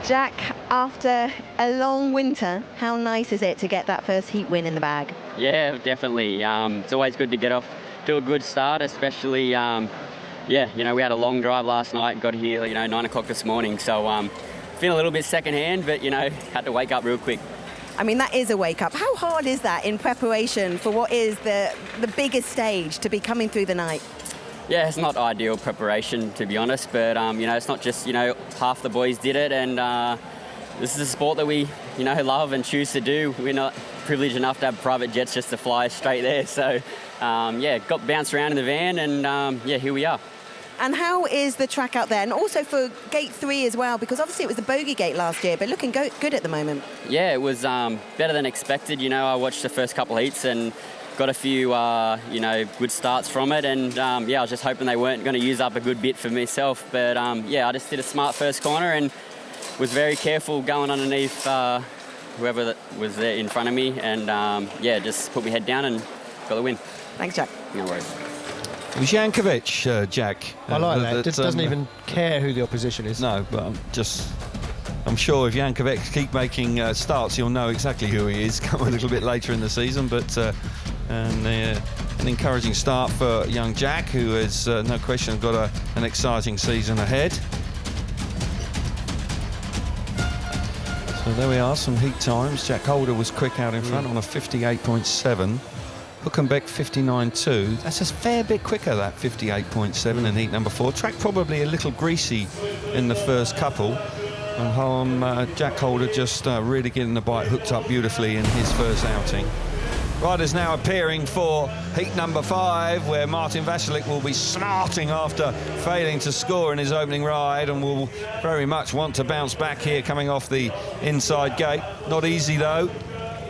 Jack, after a long winter, how nice is it to get that first heat win in the bag? Yeah, definitely. It's always good to get off to a good start, especially, yeah, you know, we had a long drive last night, got here, 9 o'clock this morning, so feeling a little bit secondhand, but, had to wake up real quick. I mean, that is a wake-up. How hard is that in preparation for what is the biggest stage to be coming through the night? Yeah, it's not ideal preparation, to be honest, but, it's not just, half the boys did it, and this is a sport that we, love and choose to do. We're not privileged enough to have private jets just to fly straight there, so, yeah, got bounced around in the van, and, yeah, here we are. And how is the track out there? And also for gate 3 as well, because obviously it was the bogey gate last year, but looking good at the moment. Yeah, it was better than expected. I watched the first couple heats and got a few, good starts from it. And, yeah, I was just hoping they weren't going to use up a good bit for myself. But, yeah, I just did a smart first corner and was very careful going underneath whoever that was there in front of me. And, yeah, just put my head down and got the win. Thanks, Jack. No worries. It was Jankovic, Jack. I like that. Doesn't even care who the opposition is. No, but I'm sure if Jankovic keep making starts, you'll know exactly who he is. Come a little bit later in the season, but an encouraging start for young Jack, who has no question got an exciting season ahead. So there we are, some heat times. Jack Holder was quick out in front on a 58.7. Hülkenberg 59.2. That's a fair bit quicker, that 58.7 in heat number 4. Track probably a little greasy in the first couple. And Jack Holder just really getting the bike hooked up beautifully in his first outing. Riders now appearing for heat number 5, where Martin Vasilik will be smarting after failing to score in his opening ride, and will very much want to bounce back here coming off the inside gate. Not easy though.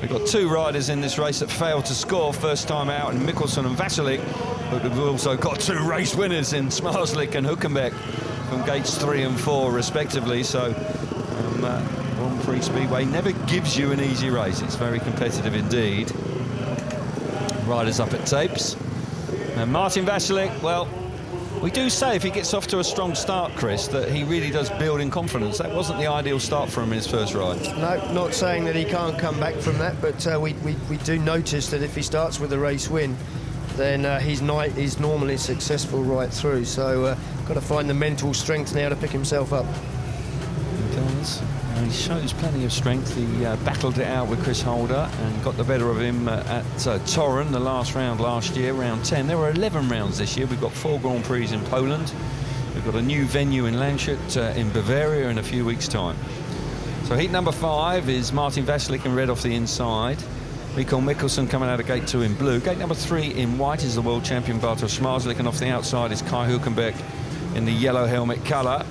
We've got 2 riders in this race that failed to score first time out, in Mikkelsen and Vasilik, but we've also got 2 race winners in Zmarzlik and Hülkenberg from gates 3 and 4 respectively. So Grand Prix Speedway never gives you an easy race. It's very competitive indeed. Riders up at tapes. And Martin Vasilik, well, we do say if he gets off to a strong start, Chris, that he really does build in confidence. That wasn't the ideal start for him in his first ride. No, not saying that he can't come back from that, but we do notice that if he starts with a race win, then he's normally successful right through. So got to find the mental strength now to pick himself up. He does. He shows plenty of strength. He battled it out with Chris Holder and got the better of him at Torun, the last round last year, round 10. There were 11 rounds this year. We've got 4 Grand Prix in Poland. We've got a new venue in Landshut in Bavaria in a few weeks' time. So heat number 5 is Martin Vasilik in red off the inside. Mikkel Mikkelsen coming out of gate 2 in blue. Gate number 3 in white is the world champion Bartosz Zmarzlik, and off the outside is Kai Hülkenberg in the yellow helmet colour.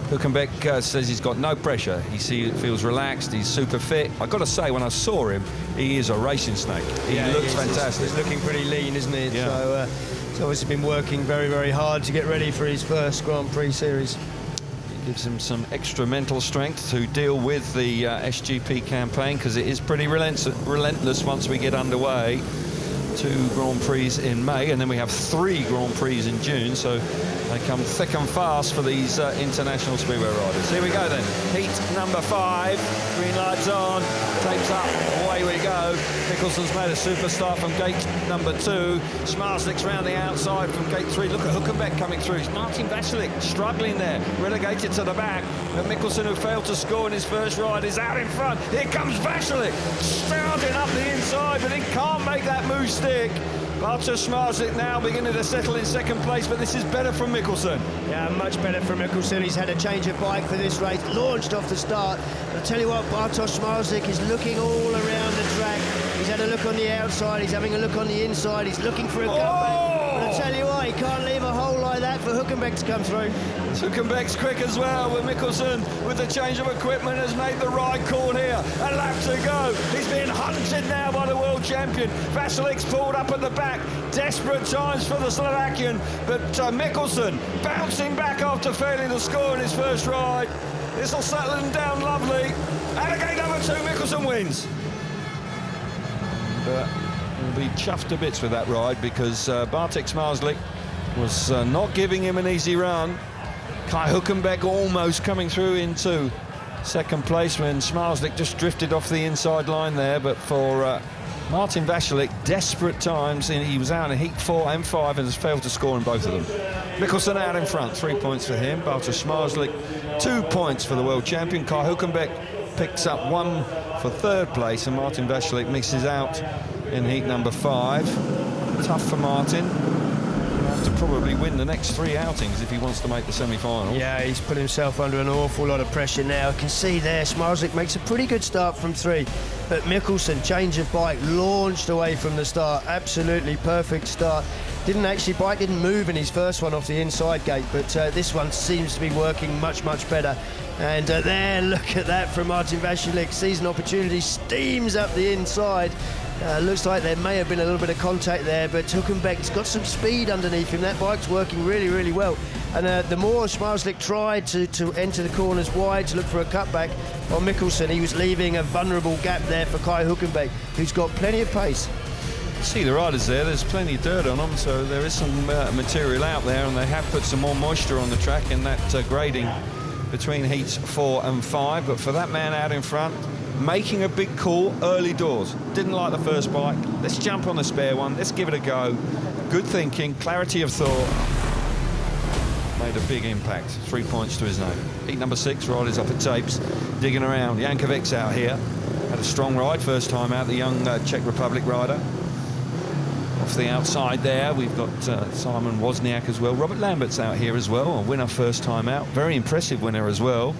Hülkenberg says he's got no pressure. He feels relaxed. He's super fit. I've got to say, when I saw him, he is a racing snake. He looks fantastic. He's looking pretty lean, isn't he? Yeah. So he's obviously been working very, very hard to get ready for his first Grand Prix series. It gives him some extra mental strength to deal with the SGP campaign, because it is pretty relentless once we get underway. 2 Grand Prix in May, and then we have 3 Grand Prix in June, so they come thick and fast for these international speedway riders. Here we go then, heat number 5, green lights on, tapes up, away we go. Mikkelsen's made a super start from gate number 2, Zmarzlik's round the outside from gate 3. Look at Hülkenberg coming through. It's Martin Vasilik struggling there, relegated to the back, but Mikkelsen, who failed to score in his first ride, is out in front. Here comes Vasilik, starting up the inside, but he can't make that move stick. Bartosz Zmarzlik now beginning to settle in second place, but this is better from Mikkelsen. Yeah, much better from Mikkelsen. He's had a change of bike for this race, launched off the start. But I tell you what, Bartosz Zmarzlik is looking all around the track. He's had a look on the outside, he's having a look on the inside, he's looking for a cutback. But I tell you what, he can't leave a hole like that for Hülkenberg to come through. Hülkenberg's quick as well, with Mikkelsen, with the change of equipment, has made the right call here. A lap to go. He's being hunted now by the world champion. Vasilik's pulled up at the back. Desperate times for the Slovakian, but Mikkelsen bouncing back after failing to score in his first ride. This will settle him down lovely. And again, number 2, Mikkelsen wins. But he'll be chuffed to bits with that ride, because Bartosz Zmarzlik was not giving him an easy run. Kai Hülkenberg almost coming through into second place when Zmarzlik just drifted off the inside line there, but for Martin Vasilik, desperate times. He was out in heat 4 and 5 and has failed to score in both of them. Mikkelsen out in front, 3 points for him. Bartosz Zmarzlik, 2 points for the world champion. Kai Hülkenberg picks up 1 for third place, and Martin Vasilik misses out in heat number 5. Tough for Martin. He'll have to probably win the next 3 outings if he wants to make the semi-final. Yeah, he's put himself under an awful lot of pressure now. You can see there, Zmarzlik makes a pretty good start from 3. But Mikkelsen, change of bike, launched away from the start. Absolutely perfect start. Bike didn't move in his first one off the inside gate, but this one seems to be working much, much better. And there, look at that from Martin Vasilik. Season opportunity, steams up the inside. Looks like there may have been a little bit of contact there, but Hülkenberg's got some speed underneath him. That bike's working really, really well. And the more Zmarzlik tried to enter the corners wide to look for a cutback on Mikkelsen, he was leaving a vulnerable gap there for Kai Hülkenberg, who's got plenty of pace. See the riders there, there's plenty of dirt on them, so there is some material out there, and they have put some more moisture on the track in that grading between heats 4 and 5. But for that man out in front, making a big call early doors. Didn't like the first bike. Let's jump on the spare one. Let's give it a go. Good thinking, clarity of thought. Made a big impact. 3 points to his name. Heat number 6, riders up at tapes, digging around. Jankovic's out here. Had a strong ride first time out, the young Czech Republic rider. Off the outside there, we've got Simon Wozniak as well. Robert Lambert's out here as well, a winner first time out. Very impressive winner as well.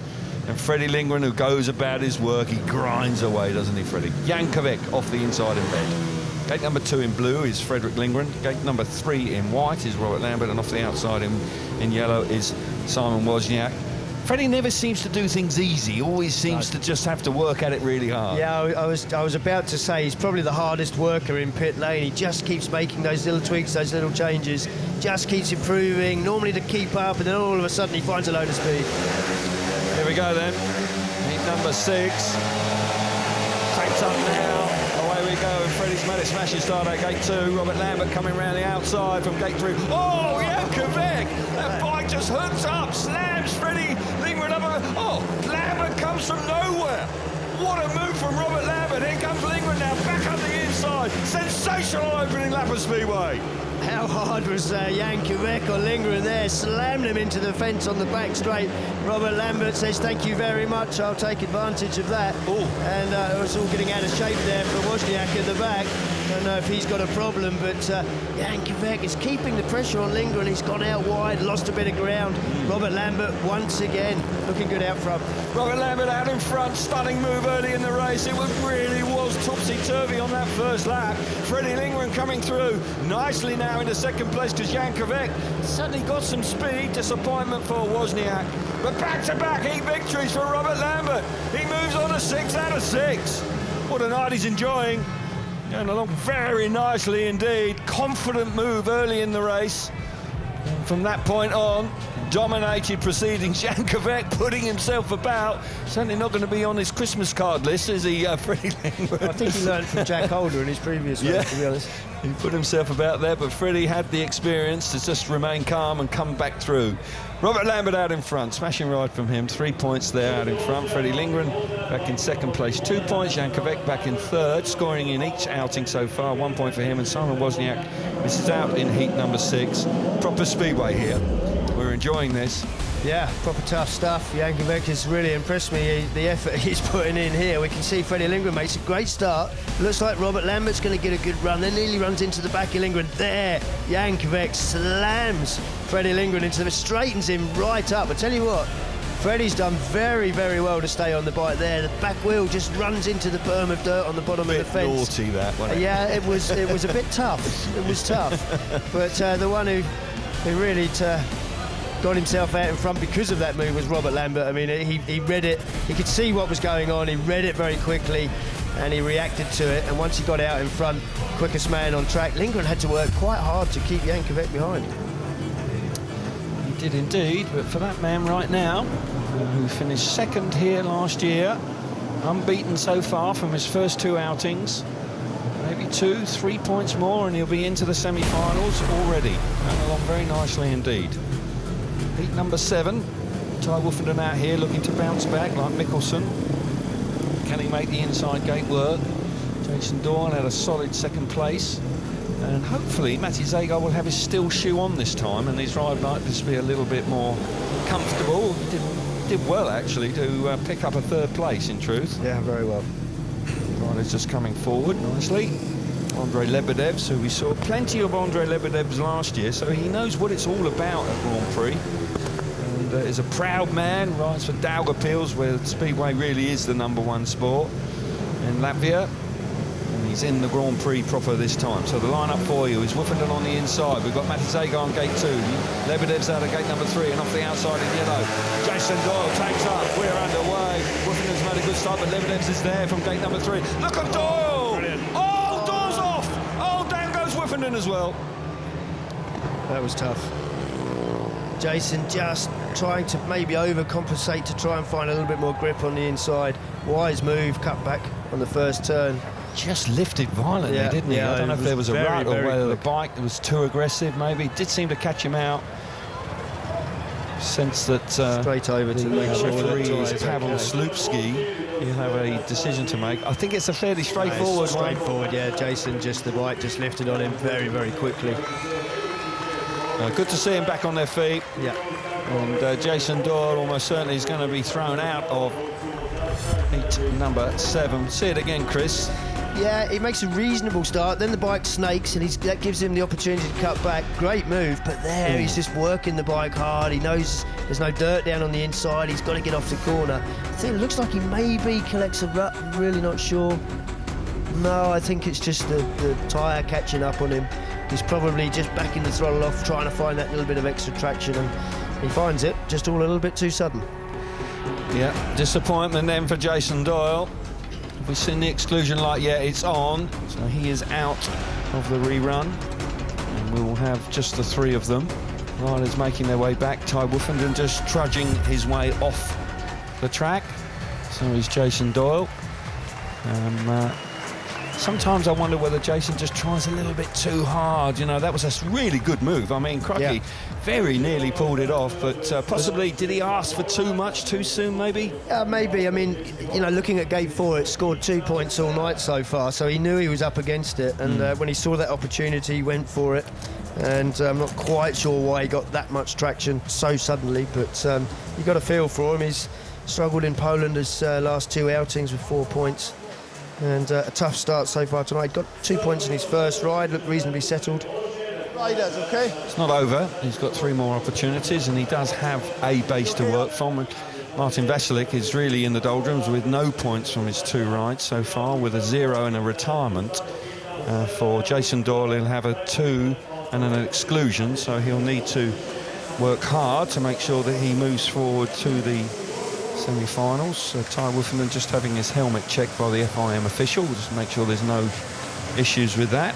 And Freddie Lindgren, who goes about his work, he grinds away, doesn't he, Freddie? Jankovic off the inside in red. Gate number 2 in blue is Frederick Lindgren. Gate number 3 in white is Robert Lambert, and off the outside in yellow is Simon Wozniak. Freddie never seems to do things easy, always seems to just have to work at it really hard. Yeah, I was about to say he's probably the hardest worker in pit lane. He just keeps making those little tweaks, those little changes, just keeps improving, normally to keep up, and then all of a sudden he finds a load of speed. Here we go then, heat number 6, tapes up now. Away we go, and Freddie's made it smashing start at gate 2. Robert Lambert coming around the outside from gate 3. Oh, Jankovic! That bike just hooks up, slams Freddie Lindgren up. Oh, Lambert comes from nowhere. What a move from Robert Lambert. Here comes Lindgren now, back up the inside. Sensational opening lap of Speedway. How hard was Jankovic or Lindgren there? Slammed him into the fence on the back straight. Robert Lambert says, thank you very much, I'll take advantage of that. Ooh. And it was all getting out of shape there for Wozniak at the back. Don't know if he's got a problem, but Jankovic is keeping the pressure on Lindgren. He's gone out wide, lost a bit of ground. Robert Lambert once again looking good out front. Robert Lambert out in front, stunning move early in the race. It really was topsy-turvy on that first lap. Freddie Lindgren coming through nicely now into second place because Jankovic suddenly got some speed. Disappointment for Wozniak. But back-to-back heat victories for Robert Lambert. He moves on to 6 out of 6. What a night he's enjoying. Going along very nicely indeed. Confident move early in the race. And from that point on, dominated proceedings. Jankovic putting himself about. Certainly not going to be on his Christmas card list, is he, Freddie Lindgren? I think he learned from Jack Holder in his previous race, to be honest. He put himself about there, but Freddie had the experience to just remain calm and come back through. Robert Lambert out in front, smashing ride from him, 3 points there out in front. Freddie Lindgren back in second place, 2 points. Jankovic back in third, scoring in each outing so far, 1 point for him. And Simon Wozniak misses out in heat number 6. Proper Speedway here. We're enjoying this. Yeah, proper tough stuff. Jankovic has really impressed me, the effort he's putting in here. We can see Freddie Lindgren makes a great start. Looks like Robert Lambert's going to get a good run. Then nearly runs into the back of Lindgren. There, Jankovic slams Freddie Lindgren into the, straightens him right up. I tell you what, Freddie's done very, very well to stay on the bike there. The back wheel just runs into the berm of dirt on the bottom of the fence. Naughty that, wasn't it? Yeah, it was a bit tough. It was tough. But the one who really got himself out in front because of that move was Robert Lambert. I mean, he read it. He could see what was going on. He read it very quickly, and he reacted to it. And once he got out in front, quickest man on track, Lindgren had to work quite hard to keep Jankovic behind. He did indeed, but for that man right now, who finished second here last year, unbeaten so far from his first 2 outings, maybe 2-3 points more and he'll be into the semi-finals already. Going along very nicely indeed. Heat number 7, Ty Wolfenden out here looking to bounce back like Mickelson. Can he make the inside gate work? Jason Dorn had a solid second place. And hopefully Matty Zagar will have his steel shoe on this time and his ride might just be a little bit more comfortable. He did well actually to pick up a 3rd place in truth. Yeah, very well. Rider's just coming forward nicely. Andrei Lebedev's, who we saw plenty of Andrei Lebedev's last year, so he knows what it's all about at Grand Prix. And is a proud man, rides for Daugavpils, where Speedway really is the #1 sport in Latvia. And he's in the Grand Prix proper this time. So the lineup for you is Wolfenden on the inside. We've got Matty Zagar on gate 2. Lebedev's out of gate number 3 and off the outside in yellow. Jason Doyle takes up. We're underway. Wolfenden's made a good start, but Lebedev's is there from gate number 3. Look at Doyle! Brilliant. Oh, Doyle's off! Oh, down goes Wolfenden as well. That was tough. Jason just trying to maybe overcompensate to try and find a little bit more grip on the inside. Wise move, cut back on the first turn. just lifted violently, didn't he? I don't know if there was a rut or whether the bike was too aggressive, maybe. It did seem to catch him out. Sense that straight over to the referee is Bartosz Zmarzlik. He'll have a decision to make. I think it's a fairly straightforward one. Straightforward, yeah. Jason, the bike just lifted on him very, very quickly. Good to see him back on their feet. Yeah. And Jason Doyle almost certainly is going to be thrown out of heat number 7. See it again, Chris. Yeah, he makes a reasonable start, then the bike snakes, and that gives him the opportunity to cut back. Great move, but there he's just working the bike hard. He knows there's no dirt down on the inside. He's got to get off the corner. I think it looks like he maybe collects a rut. I'm really not sure. No, I think it's just the tyre catching up on him. He's probably just backing the throttle off, trying to find that little bit of extra traction, and he finds it just all a little bit too sudden. Yeah, disappointment then for Jason Doyle. Have we seen the exclusion light yet? It's on, so he is out of the rerun, and we will have just the 3 of them. Riders making their way back. Ty Woofenden just trudging his way off the track. So is Jason Doyle. Sometimes I wonder whether Jason just tries a little bit too hard. You know, that was a really good move. I mean, crikey, very nearly pulled it off, but possibly did he ask for too much too soon, maybe? Maybe. I mean, you know, looking at Gate 4, it scored 2 points all night so far, so he knew he was up against it, and when he saw that opportunity, he went for it. And I'm not quite sure why he got that much traction so suddenly, but you got a feel for him. He's struggled in Poland his last 2 outings with 4 points. And a tough start so far tonight. Got 2 points in his first ride, looked reasonably settled. Riders, okay? It's not over. He's got 3 more opportunities, and he does have a base to work from. And Martin Veselik is really in the doldrums with no points from his 2 rides so far, with a 0 and a retirement. For Jason Doyle, he'll have a 2 and an exclusion, so he'll need to work hard to make sure that he moves forward to the semi-finals. Ty Woofenden just having his helmet checked by the FIM official, just to make sure there's no issues with that.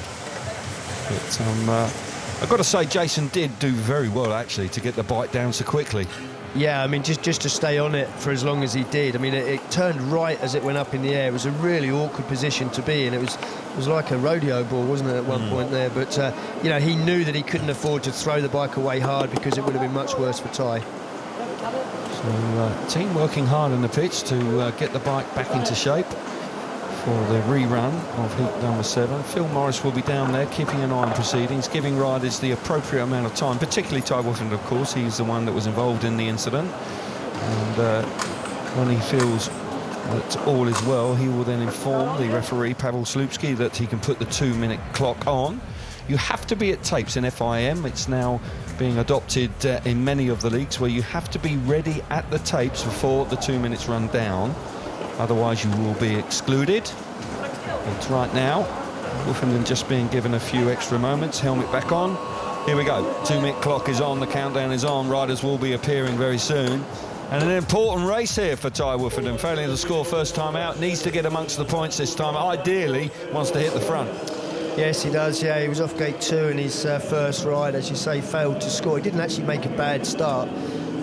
But I've got to say, Jason did do very well actually to get the bike down so quickly. Yeah, I mean, just to stay on it for as long as he did. I mean, it turned right as it went up in the air. It was a really awkward position to be in. It was like a rodeo ball, wasn't it, at one point there? But you know, he knew that he couldn't afford to throw the bike away hard, because it would have been much worse for Ty. So team working hard on the pitch to get the bike back into shape for the rerun of heat number 7. Phil Morris will be down there keeping an eye on proceedings, giving riders the appropriate amount of time, particularly Ty Woofenden, of course. He's the one that was involved in the incident, and when he feels that all is well, he will then inform the referee Bartosz Zmarzlik that he can put the 2-minute clock on. You have to be at tapes in FIM. It's now being adopted in many of the leagues, where you have to be ready at the tapes before the 2 minutes run down. Otherwise, you will be excluded. But right now, Woofenden just being given a few extra moments. Helmet back on. Here we go. 2-minute clock is on. The countdown is on. Riders will be appearing very soon. And an important race here for Ty Woofenden. Failing to score first time out. Needs to get amongst the points this time. Ideally, wants to hit the front. Yes, he does. Yeah, he was off gate 2 in his first ride, as you say, failed to score. He didn't actually make a bad start,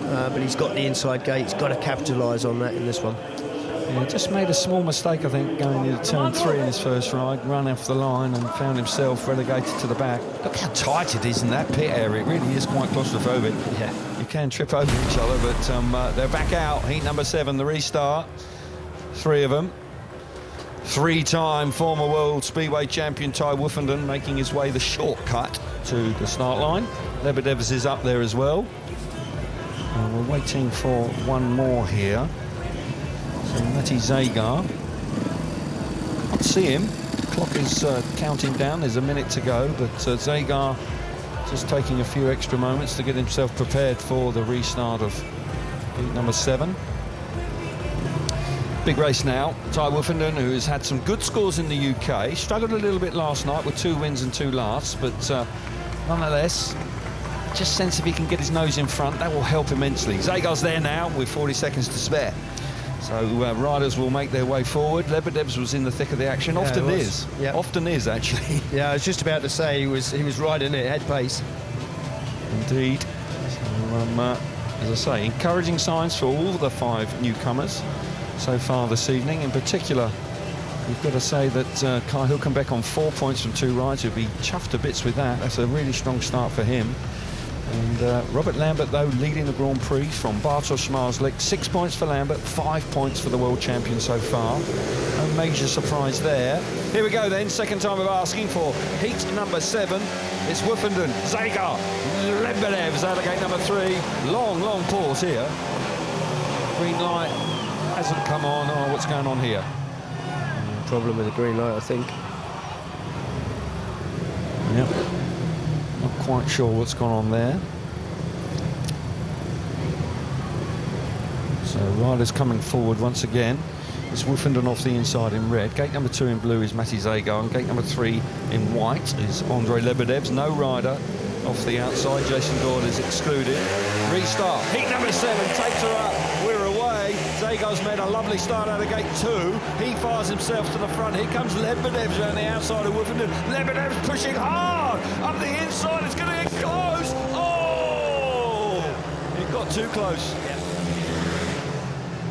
but he's got the inside gate. He's got to capitalise on that in this one. Yeah, just made a small mistake, I think, going into turn 3 in his first ride, run off the line and found himself relegated to the back. Look how tight it is in that pit area. It really is quite claustrophobic. Yeah, you can trip over each other, but they're back out. Heat number 7, the restart. 3 of them. 3-time former World Speedway champion Ty Woofenden making his way the shortcut to the start line. Lebedevs is up there as well. We're waiting for one more here. So Mati Zagar. Can't see him. The clock is counting down. There's a minute to go, but Zagar just taking a few extra moments to get himself prepared for the restart of heat number 7. Big race now. Ty Woofenden, who has had some good scores in the UK, struggled a little bit last night with 2 wins and 2 lasts, but nonetheless, just sense if he can get his nose in front, that will help immensely. Zagar's there now with 40 seconds to spare. So riders will make their way forward. Lebedevs was in the thick of the action. Often is. Yep. Often is, actually. Yeah, I was just about to say he was riding it, had pace. Indeed. So, as I say, encouraging signs for all the 5 newcomers so far this evening, in particular You've got to say that Kai Hulkenbeck on 4 points from 2 rides. He'll be chuffed to bits with that. That's a really strong start for him. And Robert Lambert, though, leading the Grand Prix from Bartosz Zmarzlik. 6 points for Lambert, 5 points for the world champion so far. No major surprise there. Here we go then, second time of asking for heat number 7. It's Woffinden, Zagar, Lebedev's out of gate number 3. Long pause here. Green light hasn't come on. Oh, what's going on here? Problem with the green light, I think. Yep. Not quite sure what's gone on there. So riders coming forward once again. It's Woffinden off the inside in red. Gate number 2 in blue is Matti Zagar, and gate number 3 in white is Andrei Lebedev's. No rider off the outside. Jason Gord is excluded. Restart. Heat number 7 takes her up. We're away. Zagar's made a lovely start out of gate 2. He fires himself to the front. Here comes Lebedev's around the outside of Woffinden. Lebedev's pushing hard up the inside. It's going to get close. Oh! It got too close.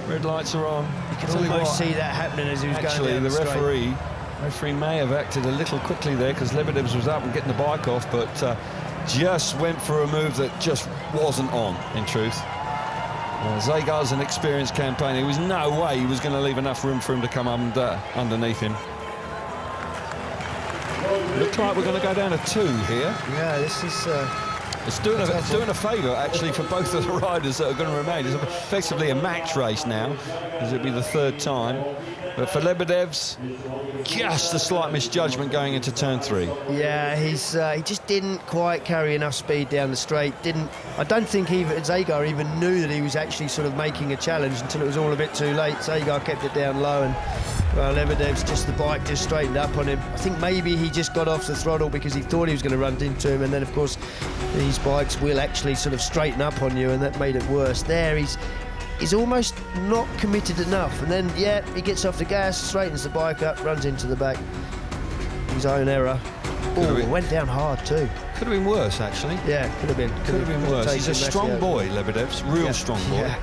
Red lights are on. You can almost see that happening as he was going down the straight. referee may have acted a little quickly there because Lebedev's was up and getting the bike off, but just went for a move that just wasn't on, in truth. Zagar's an experienced campaigner. There was no way he was going to leave enough room for him to come underneath him. Looks like we're going to go down to 2 here. Yeah, this is... It's doing a favour, actually, for both of the riders that are going to remain. It's effectively a match race now, as it'll be the 3rd time. But for Lebedev's, just a slight misjudgment going into turn 3. Yeah, he just didn't quite carry enough speed down the straight. I don't think even Zagar even knew that he was actually sort of making a challenge until it was all a bit too late. Zagar kept it down low, and Lebedev's the bike just straightened up on him. I think maybe he just got off the throttle because he thought he was going to run into him, and then of course these bikes will actually sort of straighten up on you, and that made it worse. There he's almost not committed enough, and then he gets off the gas, straightens the bike up, runs into the back. His own error. It went down hard too. Could have been worse, actually. Yeah, could have been. Could have been worse. He's a strong boy, Lebedev's, real strong boy,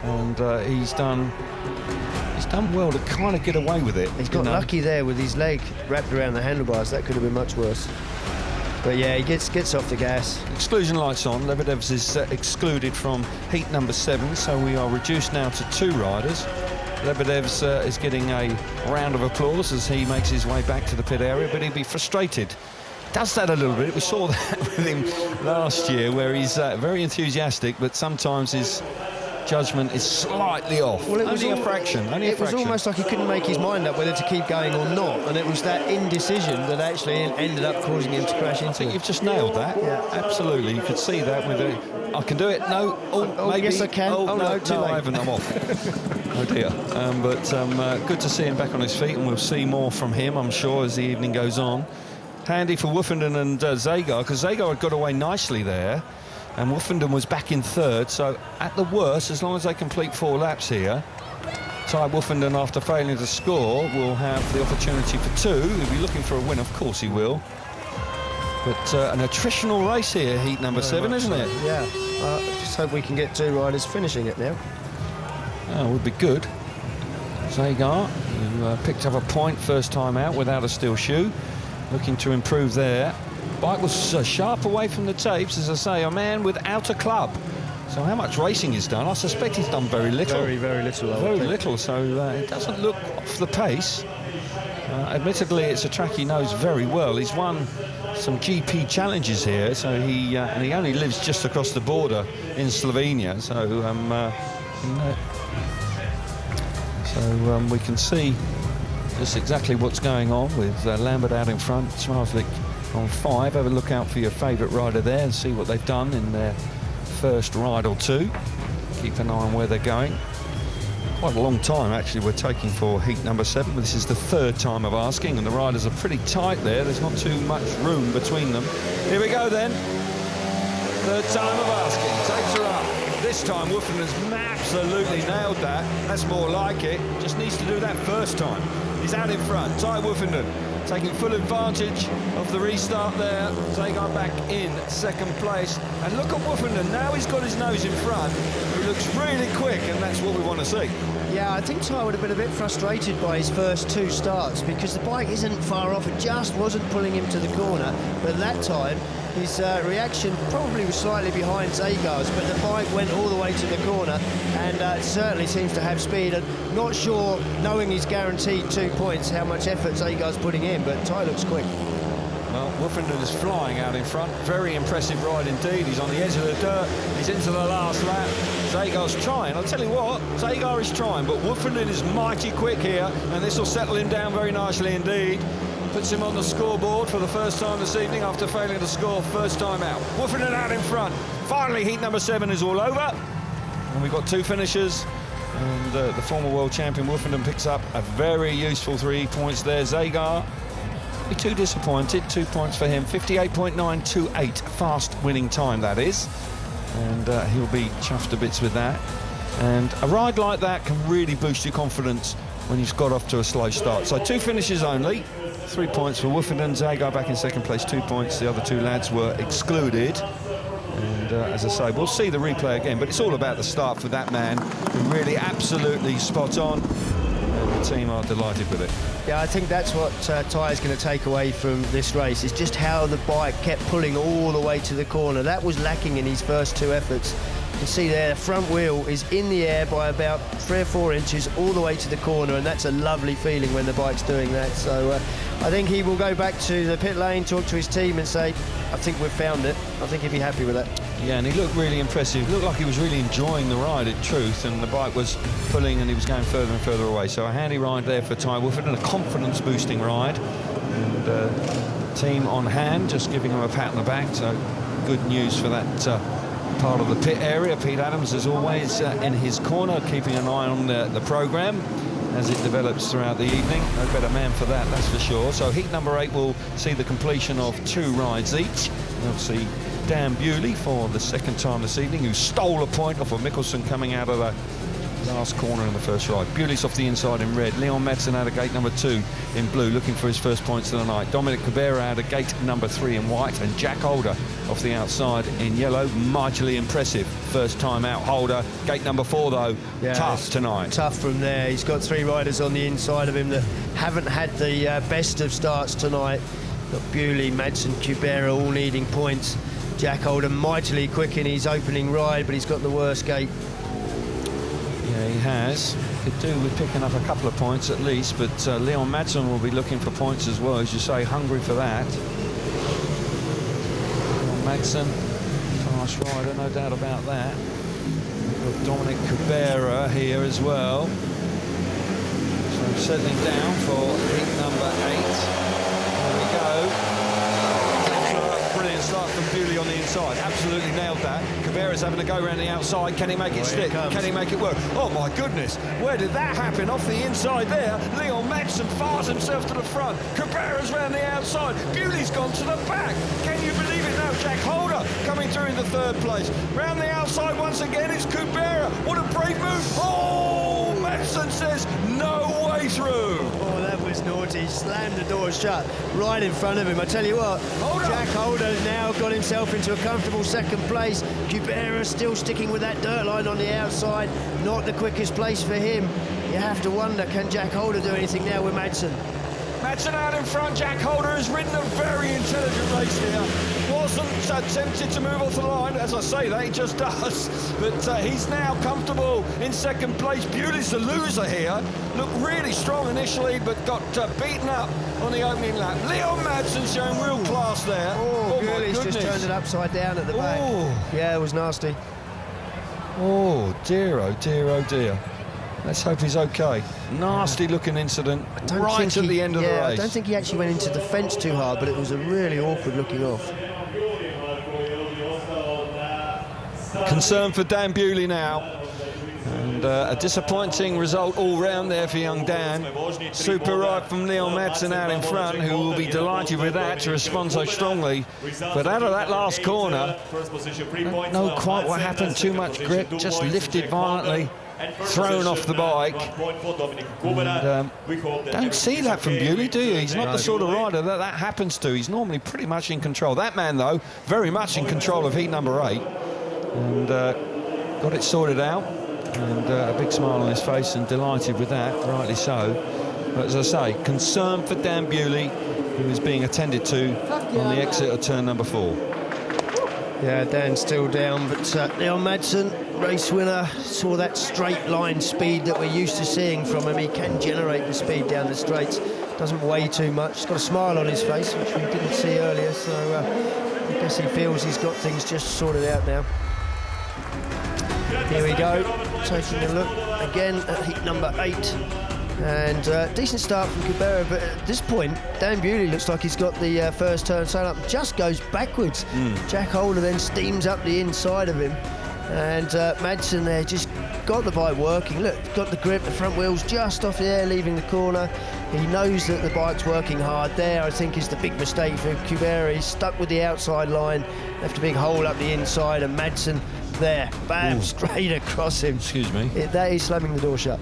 and he's done well to kind of get away with it. He's got lucky there with his leg wrapped around the handlebars. That could have been much worse. But yeah, he gets off the gas. Exclusion lights on. Lebedev's is excluded from heat number 7, so we are reduced now to 2 riders. Lebedev's is getting a round of applause as he makes his way back to the pit area, but he'll be frustrated. Does that a little bit. We saw that with him last year, where he's very enthusiastic, but sometimes his judgment is slightly off. Well, only a fraction. It was almost like he couldn't make his mind up whether to keep going or not, and it was that indecision that actually ended up causing him to crash into. I think you've just nailed that. Yeah, absolutely. You could see that with it. I can do it. No. Maybe. Yes, I can. No, too late. I haven't. I'm off. Oh dear. But good to see him back on his feet, and we'll see more from him, I'm sure, as the evening goes on. Handy for Woffinden and Zagar, because Zagar had got away nicely there. And Woffinden was back in 3rd, so at the worst, as long as they complete 4 laps here, Ty Woffinden, after failing to score, will have the opportunity for 2. He'll be looking for a win, of course he will. But an attritional race here, heat number 7, isn't it? Yeah, just hope we can get 2 riders finishing it now. Oh, would be good. Zagar, who picked up a point first time out without a steel shoe, looking to improve there. Bike was sharp away from the tapes, as I say, a man without a club. So how much racing he's done? I suspect he's done very little. Very, very little. Very little, so it doesn't look off the pace. Admittedly, it's a track he knows very well. He's won some GP challenges here, so and he only lives just across the border in Slovenia, so we can see just exactly what's going on with Lambert out in front, Zmarzlik on 5. Have a look out for your favourite rider there and see what they've done in their first ride or 2. Keep an eye on where they're going. Quite a long time, actually, we're taking for heat number 7. This is the 3rd time of asking, and the riders are pretty tight there. There's not too much room between them. Here we go, then. 3rd time of asking. Takes her up. This time, Woffinden's absolutely nailed that. That's more like it. Just needs to do that first time. He's out in front. Ty Woffinden taking full advantage of the restart there. Zagar back in second place. And look at Woofenden, now he's got his nose in front. He looks really quick, and that's what we want to see. Yeah, I think Ty would have been a bit frustrated by his first 2 starts because the bike isn't far off. It just wasn't pulling him to the corner. But that time, his reaction probably was slightly behind Zagar's, but the bike went all the way to the corner and certainly seems to have speed. And not sure, knowing he's guaranteed 2 points, how much effort Zagar's putting in, but Ty looks quick. Well, Woofenden is flying out in front. Very impressive ride indeed. He's on the edge of the dirt. He's into the last lap. Zagar's trying. I'll tell you what, Zagar is trying, but Woofenden is mighty quick here, and this will settle him down very nicely indeed. Puts him on the scoreboard for the first time this evening after failing to score first time out. Woofenden out in front. Finally, heat number 7 is all over. And we've got 2 finishers. And the former world champion Woofenden picks up a very useful 3 points there. Zagar, be too disappointed. 2 points for him. 58.928, fast winning time, that is. And he'll be chuffed to bits with that. And a ride like that can really boost your confidence when you've got off to a slow start. So 2 finishes only. 3 points for Woofenden. Zagar back in second place, 2 points. The other 2 lads were excluded. And as I say, we'll see the replay again, but it's all about the start for that man, who really absolutely spot on. And the team are delighted with it. Yeah, I think that's what Ty is going to take away from this race, is just how the bike kept pulling all the way to the corner. That was lacking in his first 2 efforts. You can see there, the front wheel is in the air by about 3 or 4 inches all the way to the corner, and that's a lovely feeling when the bike's doing that. So I think he will go back to the pit lane, talk to his team and say, I think we've found it. I think he'll be happy with that. Yeah, and he looked really impressive. He looked like he was really enjoying the ride, in truth, and the bike was pulling and he was going further and further away. So a handy ride there for Ty Woofenden, a confidence-boosting ride. And team on hand, just giving him a pat on the back. So good news for that part of the pit area. Pete Adams, as always, in his corner, keeping an eye on the programme as it develops throughout the evening. No better man for that, that's for sure. So heat number 8 will see the completion of 2 rides each. We'll see Dan Bewley for the second time this evening, who stole a point off of Mikkelsen coming out of the last corner in the first ride. Bewley's off the inside in red. Leon Madsen out of gate number 2 in blue, looking for his first points of the night. Dominic Cabrera out of gate number 3 in white, and Jack Holder off the outside in yellow. Mightily impressive first time out. Holder, gate number 4 though, yeah, tough tonight. Tough from there. He's got 3 riders on the inside of him that haven't had the best of starts tonight. Got Bewley, Madsen, Cabrera all needing points. Jack Holder mightily quick in his opening ride, but he's got the worst gate. Yeah, he has. Could do with picking up a couple of points at least, but Leon Madsen will be looking for points as well, as you say, hungry for that. Leon Madsen, fast rider, no doubt about that. We've got Dominic Cabrera here as well. So settling down for heat number 8. There we go. Brilliant start from Bewley on the inside. Absolutely nailed that. Cabrera's having to go around the outside. Can he make it stick? Can he make it work? Oh my goodness, where did that happen? Off the inside there. Leon Madsen fires himself to the front. Cabrera's round the outside. Bewley's gone to the back. Can you believe it now? Jack Holder coming through in the 3rd place. Round the outside once again, it's Cabrera. What a brave move. Oh, Madsen says no way through. Oh, that was naughty. Slammed the door shut right in front of him. I tell you what, Jack Holder's now got himself into a comfortable 2nd place. Cabrera still sticking with that dirt line on the outside. Not the quickest place for him. You have to wonder, can Jack Holder do anything now with Madsen? Madsen out in front. Jack Holder has ridden a very intelligent race here. Wasn't tempted to move off the line. As I say that, he just does. But he's now comfortable in 2nd place. Bewley's the loser here. Looked really strong initially, but got beaten up on the opening lap. Leon Madsen showing real class there. Oh, Bewley's just turned it upside down at the back. Yeah, it was nasty. Oh dear, oh dear, oh dear. Let's hope he's okay. Nasty looking incident right at the end of the race. I don't think he actually went into the fence too hard, but it was a really awkward looking off. Concern for Dan Bewley now. And a disappointing result all round there for young Dan. Super ride from Leon Madsen out in front, who will be delighted with that to respond so strongly. But out of that last corner, don't know quite what happened. Too much grip, just lifted violently. thrown off the bike. And, don't see that from Bewley, do you? He's not the sort of rider that happens to. He's normally pretty much in control. That man, though, very much in control of heat number 8. And got it sorted out. And a big smile on his face and delighted with that, rightly so. But as I say, concern for Dan Bewley, who is being attended to on the exit of turn number 4. Yeah, Dan's still down, but Leon Madsen, race winner, saw that straight line speed that we're used to seeing from him. He can generate the speed down the straights, doesn't weigh too much. He's got a smile on his face, which we didn't see earlier, so I guess he feels he's got things just sorted out now. Here we go, taking a look again at heat number 8. And decent start from Cabrera, but at this point, Dan Bewley looks like he's got the first turn sail up, just goes backwards. Jack Holder then steams up the inside of him. And Madsen there just got the bike working. Look, got the grip, the front wheels just off the air, leaving the corner. He knows that the bike's working hard. There, I think, is the big mistake for Cabrera. He's stuck with the outside line, left a big hole up the inside, and Madsen there, bam, straight across him. Excuse me. That is slamming the door shut.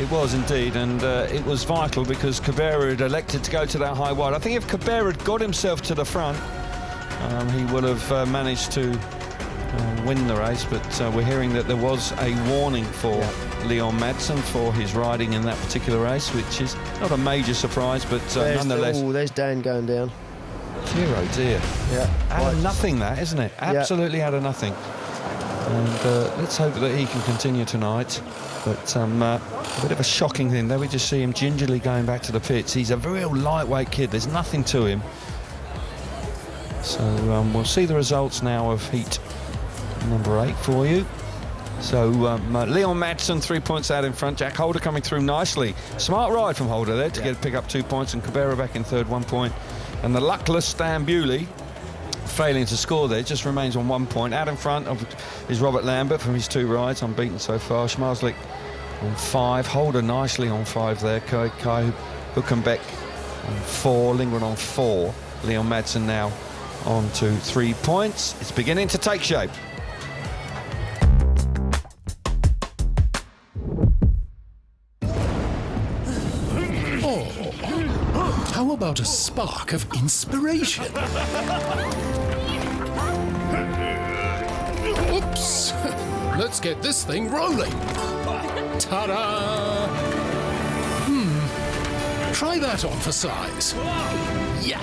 It was indeed, and it was vital because Cabrera had elected to go to that high wide. I think if Cabrera had got himself to the front, he would have managed to win the race, but we're hearing that there was a warning for Leon Madsen for his riding in that particular race, which is not a major surprise, but nonetheless... there's Dan going down. Dear, oh dear. Yeah. Out of nothing, that, isn't it? Absolutely out of nothing. And let's hope that he can continue tonight. But a bit of a shocking thing there. We just see him gingerly going back to the pits. He's a real lightweight kid. There's nothing to him. So we'll see the results now of heat number 8 for you. So Leon Madsen 3 points out in front. Jack Holder coming through nicely. Smart ride from Holder there to pick up 2 points, and Cabrera back in third, 1 point. And the luckless Dan Bewley, failing to score there, just remains on 1 point. Out in front of is Robert Lambert from his 2 rides, unbeaten so far. Zmarzlik on 5, Holder nicely on 5 there. Kai Hülkenberg on 4, Lindgren on 4. Leon Madsen now on to 3 points. It's beginning to take shape. How about a spark of inspiration? Oops! Let's get this thing rolling. Ta-da! Try that on for size. Yeah!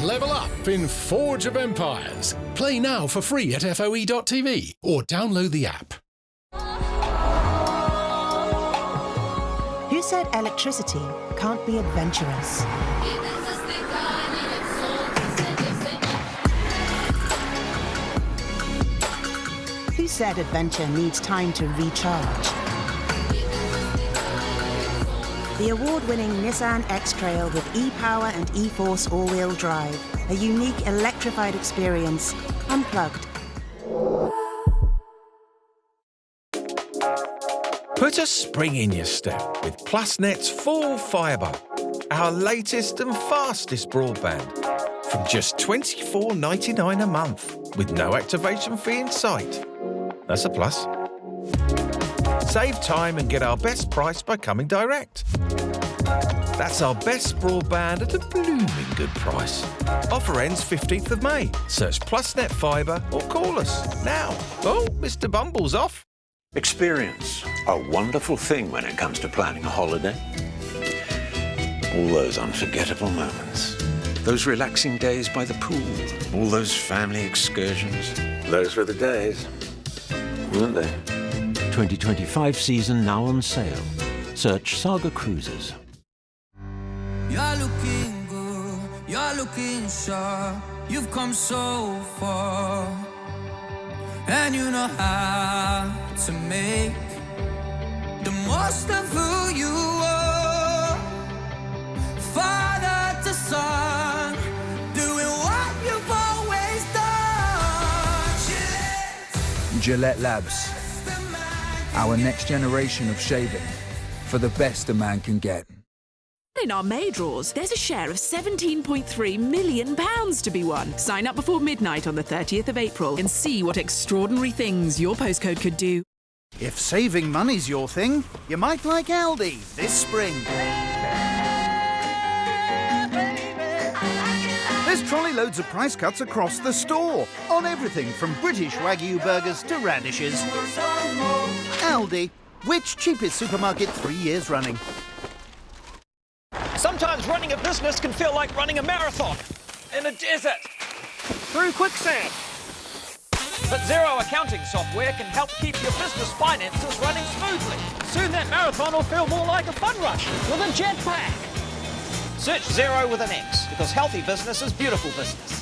Level up in Forge of Empires. Play now for free at FOE.tv or download the app. Who said electricity can't be adventurous? Who said adventure needs time to recharge? The award-winning Nissan X-Trail with e-Power and e-Force all-wheel drive. A unique electrified experience, unplugged. Put a spring in your step with PlusNet's full fibre, our latest and fastest broadband, from just $24.99 a month, with no activation fee in sight. That's a plus. Save time and get our best price by coming direct. That's our best broadband at a blooming good price. Offer ends 15th of May. Search PlusNet Fibre or call us now. Oh, Mr. Bumble's off. Experience, a wonderful thing when it comes to planning a holiday. All those unforgettable moments. Those relaxing days by the pool. All those family excursions. Those were the days, weren't they? 2025 season now on sale. Search Saga Cruises. You're looking good, you're looking sharp. You've come so far. And you know how to make the most of who you are. Father to son, doing what you've always done. Gillette Labs. Our next generation of shaving for the best a man can get. In our May draws, there's a share of £17.3 million to be won. Sign up before midnight on the 30th of April and see what extraordinary things your postcode could do. If saving money's your thing, you might like Aldi this spring. There's trolley loads of price cuts across the store on everything from British Wagyu burgers to radishes. Aldi, which cheapest supermarket 3 years running? Sometimes running a business can feel like running a marathon in a desert, through quicksand. But Xero accounting software can help keep your business finances running smoothly. Soon that marathon will feel more like a fun rush with a jetpack. Search Xero with an X, because healthy business is beautiful business.